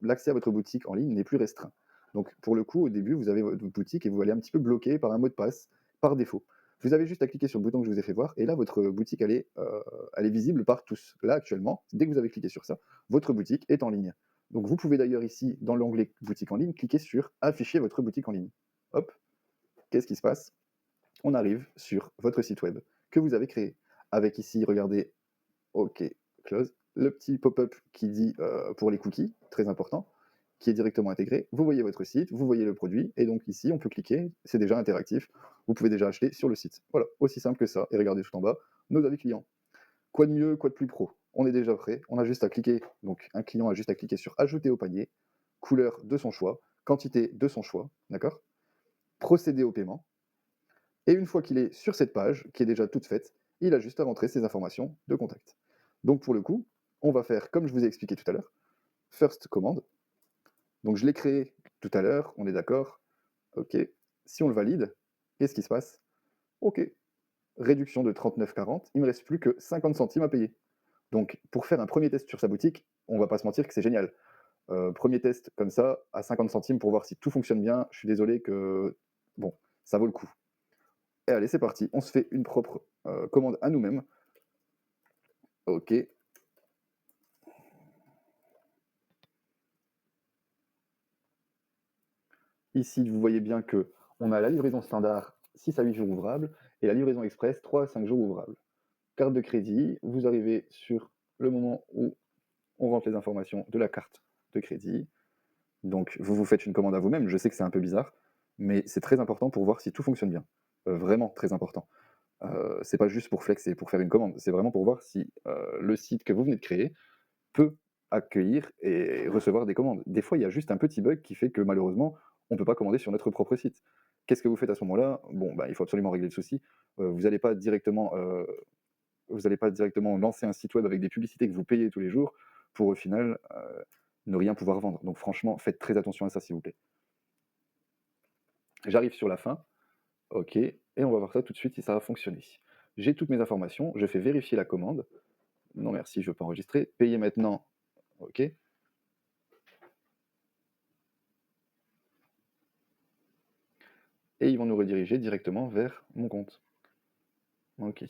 l'accès à votre boutique en ligne n'est plus restreint. Donc pour le coup, au début, vous avez votre boutique et vous allez un petit peu bloqué par un mot de passe par défaut. Vous avez juste à cliquer sur le bouton que je vous ai fait voir et là, votre boutique, elle est visible par tous. Là, actuellement, dès que vous avez cliqué sur ça, votre boutique est en ligne. Donc vous pouvez d'ailleurs ici, dans l'onglet boutique en ligne, cliquer sur afficher votre boutique en ligne. Hop, qu'est-ce qui se passe? On arrive sur votre site web que vous avez créé. Avec ici, regardez, OK, close, le petit pop-up qui dit pour les cookies, très important, qui est directement intégré. Vous voyez votre site, vous voyez le produit, et donc ici, on peut cliquer, c'est déjà interactif, vous pouvez déjà acheter sur le site. Voilà, aussi simple que ça. Et regardez tout en bas, nos avis clients. Quoi de mieux, quoi de plus pro? On est déjà prêt, on a juste à cliquer, donc un client a juste à cliquer sur ajouter au panier, couleur de son choix, quantité de son choix, d'accord? Procéder au paiement. Et une fois qu'il est sur cette page, qui est déjà toute faite, il a juste à rentrer ses informations de contact. Donc pour le coup, on va faire comme je vous ai expliqué tout à l'heure, first commande. Donc je l'ai créé tout à l'heure, on est d'accord. OK. Si on le valide, qu'est-ce qui se passe? OK. Réduction de 39,40, il ne me reste plus que 50 centimes à payer. Donc pour faire un premier test sur sa boutique, on ne va pas se mentir que c'est génial. Premier test comme ça, à 50 centimes pour voir si tout fonctionne bien. Je suis désolé que... Bon, ça vaut le coup. Et allez, c'est parti. On se fait une propre commande à nous-mêmes. OK. Ici, vous voyez bien qu'on a la livraison standard 6 à 8 jours ouvrables et la livraison express 3 à 5 jours ouvrables. Carte de crédit, vous arrivez sur le moment où on rentre les informations de la carte de crédit. Donc, vous faites une commande à vous-même. Je sais que c'est un peu bizarre, mais c'est très important pour voir si tout fonctionne bien. Vraiment très important. C'est pas juste pour flex et pour faire une commande, c'est vraiment pour voir si le site que vous venez de créer peut accueillir et recevoir des commandes. Des fois, il y a juste un petit bug qui fait que malheureusement, on ne peut pas commander sur notre propre site. Qu'est-ce que vous faites à ce moment-là? Bon, il faut absolument régler le souci. Vous n'allez pas directement lancer un site web avec des publicités que vous payez tous les jours pour au final ne rien pouvoir vendre. Donc franchement, faites très attention à ça, s'il vous plaît. J'arrive sur la fin. OK, et on va voir ça tout de suite si ça va fonctionner. J'ai toutes mes informations, je fais vérifier la commande. Non merci, je ne veux pas enregistrer. Payer maintenant. OK. Et ils vont nous rediriger directement vers mon compte. OK.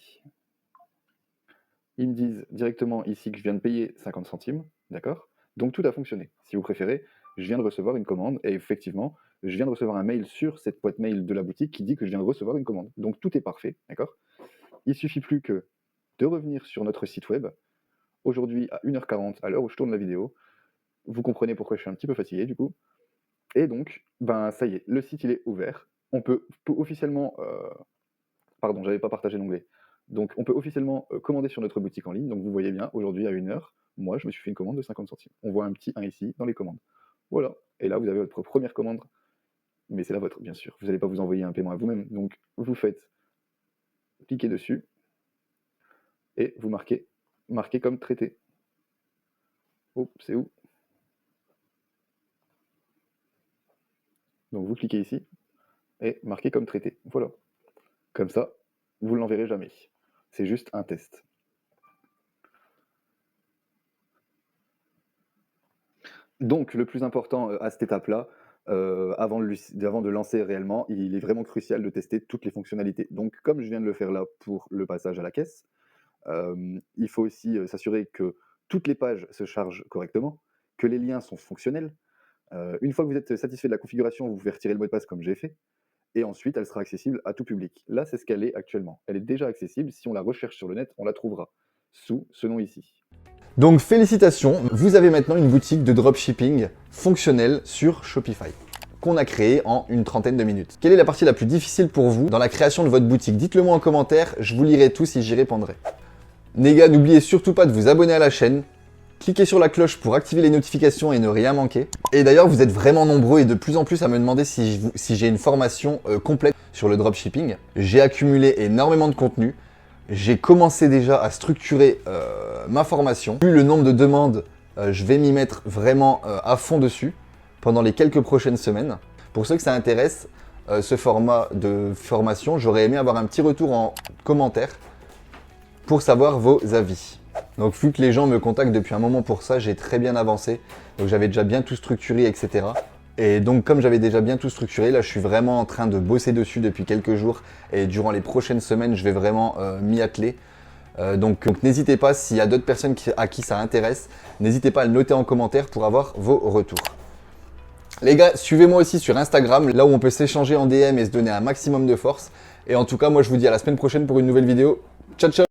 Ils me disent directement ici que je viens de payer 50 centimes, d'accord? Donc tout a fonctionné. Si vous préférez, je viens de recevoir une commande et effectivement, je viens de recevoir un mail sur cette boîte mail de la boutique qui dit que je viens de recevoir une commande. Donc tout est parfait, d'accord? Il suffit plus que de revenir sur notre site web. Aujourd'hui à 1h40, à l'heure où je tourne la vidéo, vous comprenez pourquoi je suis un petit peu fatigué du coup. Et donc, ça y est, le site il est ouvert. On peut officiellement... Pardon, j'avais pas partagé l'onglet. Donc on peut officiellement commander sur notre boutique en ligne. Donc vous voyez bien, aujourd'hui à 1h, moi je me suis fait une commande de 50 centimes. On voit un petit 1 ici dans les commandes. Voilà, et là vous avez votre première commande. Mais c'est la vôtre, bien sûr. Vous n'allez pas vous envoyer un paiement à vous-même. Donc vous faites, cliquez dessus, et vous marquez comme traité. Oh, c'est où? Donc vous cliquez ici, et marquez comme traité. Voilà. Comme ça, vous ne l'enverrez jamais. C'est juste un test. Donc le plus important à cette étape-là, avant de lancer réellement, il est vraiment crucial de tester toutes les fonctionnalités. Donc comme je viens de le faire là pour le passage à la caisse, il faut aussi s'assurer que toutes les pages se chargent correctement, que les liens sont fonctionnels. Une fois que vous êtes satisfait de la configuration, vous pouvez retirer le mot de passe comme j'ai fait, et ensuite elle sera accessible à tout public. Là, c'est ce qu'elle est actuellement. Elle est déjà accessible, si on la recherche sur le net, on la trouvera sous ce nom ici. Donc félicitations, vous avez maintenant une boutique de dropshipping fonctionnelle sur Shopify, qu'on a créée en une trentaine de minutes. Quelle est la partie la plus difficile pour vous dans la création de votre boutique? Dites-le moi en commentaire, je vous lirai tous et j'y répondrai. Les gars, n'oubliez surtout pas de vous abonner à la chaîne, cliquez sur la cloche pour activer les notifications et ne rien manquer. Et d'ailleurs, vous êtes vraiment nombreux et de plus en plus à me demander si j'ai une formation complète sur le dropshipping. J'ai accumulé énormément de contenu. J'ai commencé déjà à structurer ma formation. Vu le nombre de demandes, je vais m'y mettre vraiment à fond dessus pendant les quelques prochaines semaines. Pour ceux que ça intéresse, ce format de formation, j'aurais aimé avoir un petit retour en commentaire pour savoir vos avis. Donc vu que les gens me contactent depuis un moment pour ça, j'ai très bien avancé. Donc j'avais déjà bien tout structuré, etc. Et donc comme j'avais déjà bien tout structuré, là je suis vraiment en train de bosser dessus depuis quelques jours. Et durant les prochaines semaines, je vais vraiment m'y atteler. Donc n'hésitez pas, s'il y a d'autres personnes à qui ça intéresse, n'hésitez pas à le noter en commentaire pour avoir vos retours. Les gars, suivez-moi aussi sur Instagram, là où on peut s'échanger en DM et se donner un maximum de force. Et en tout cas, moi je vous dis à la semaine prochaine pour une nouvelle vidéo. Ciao ciao!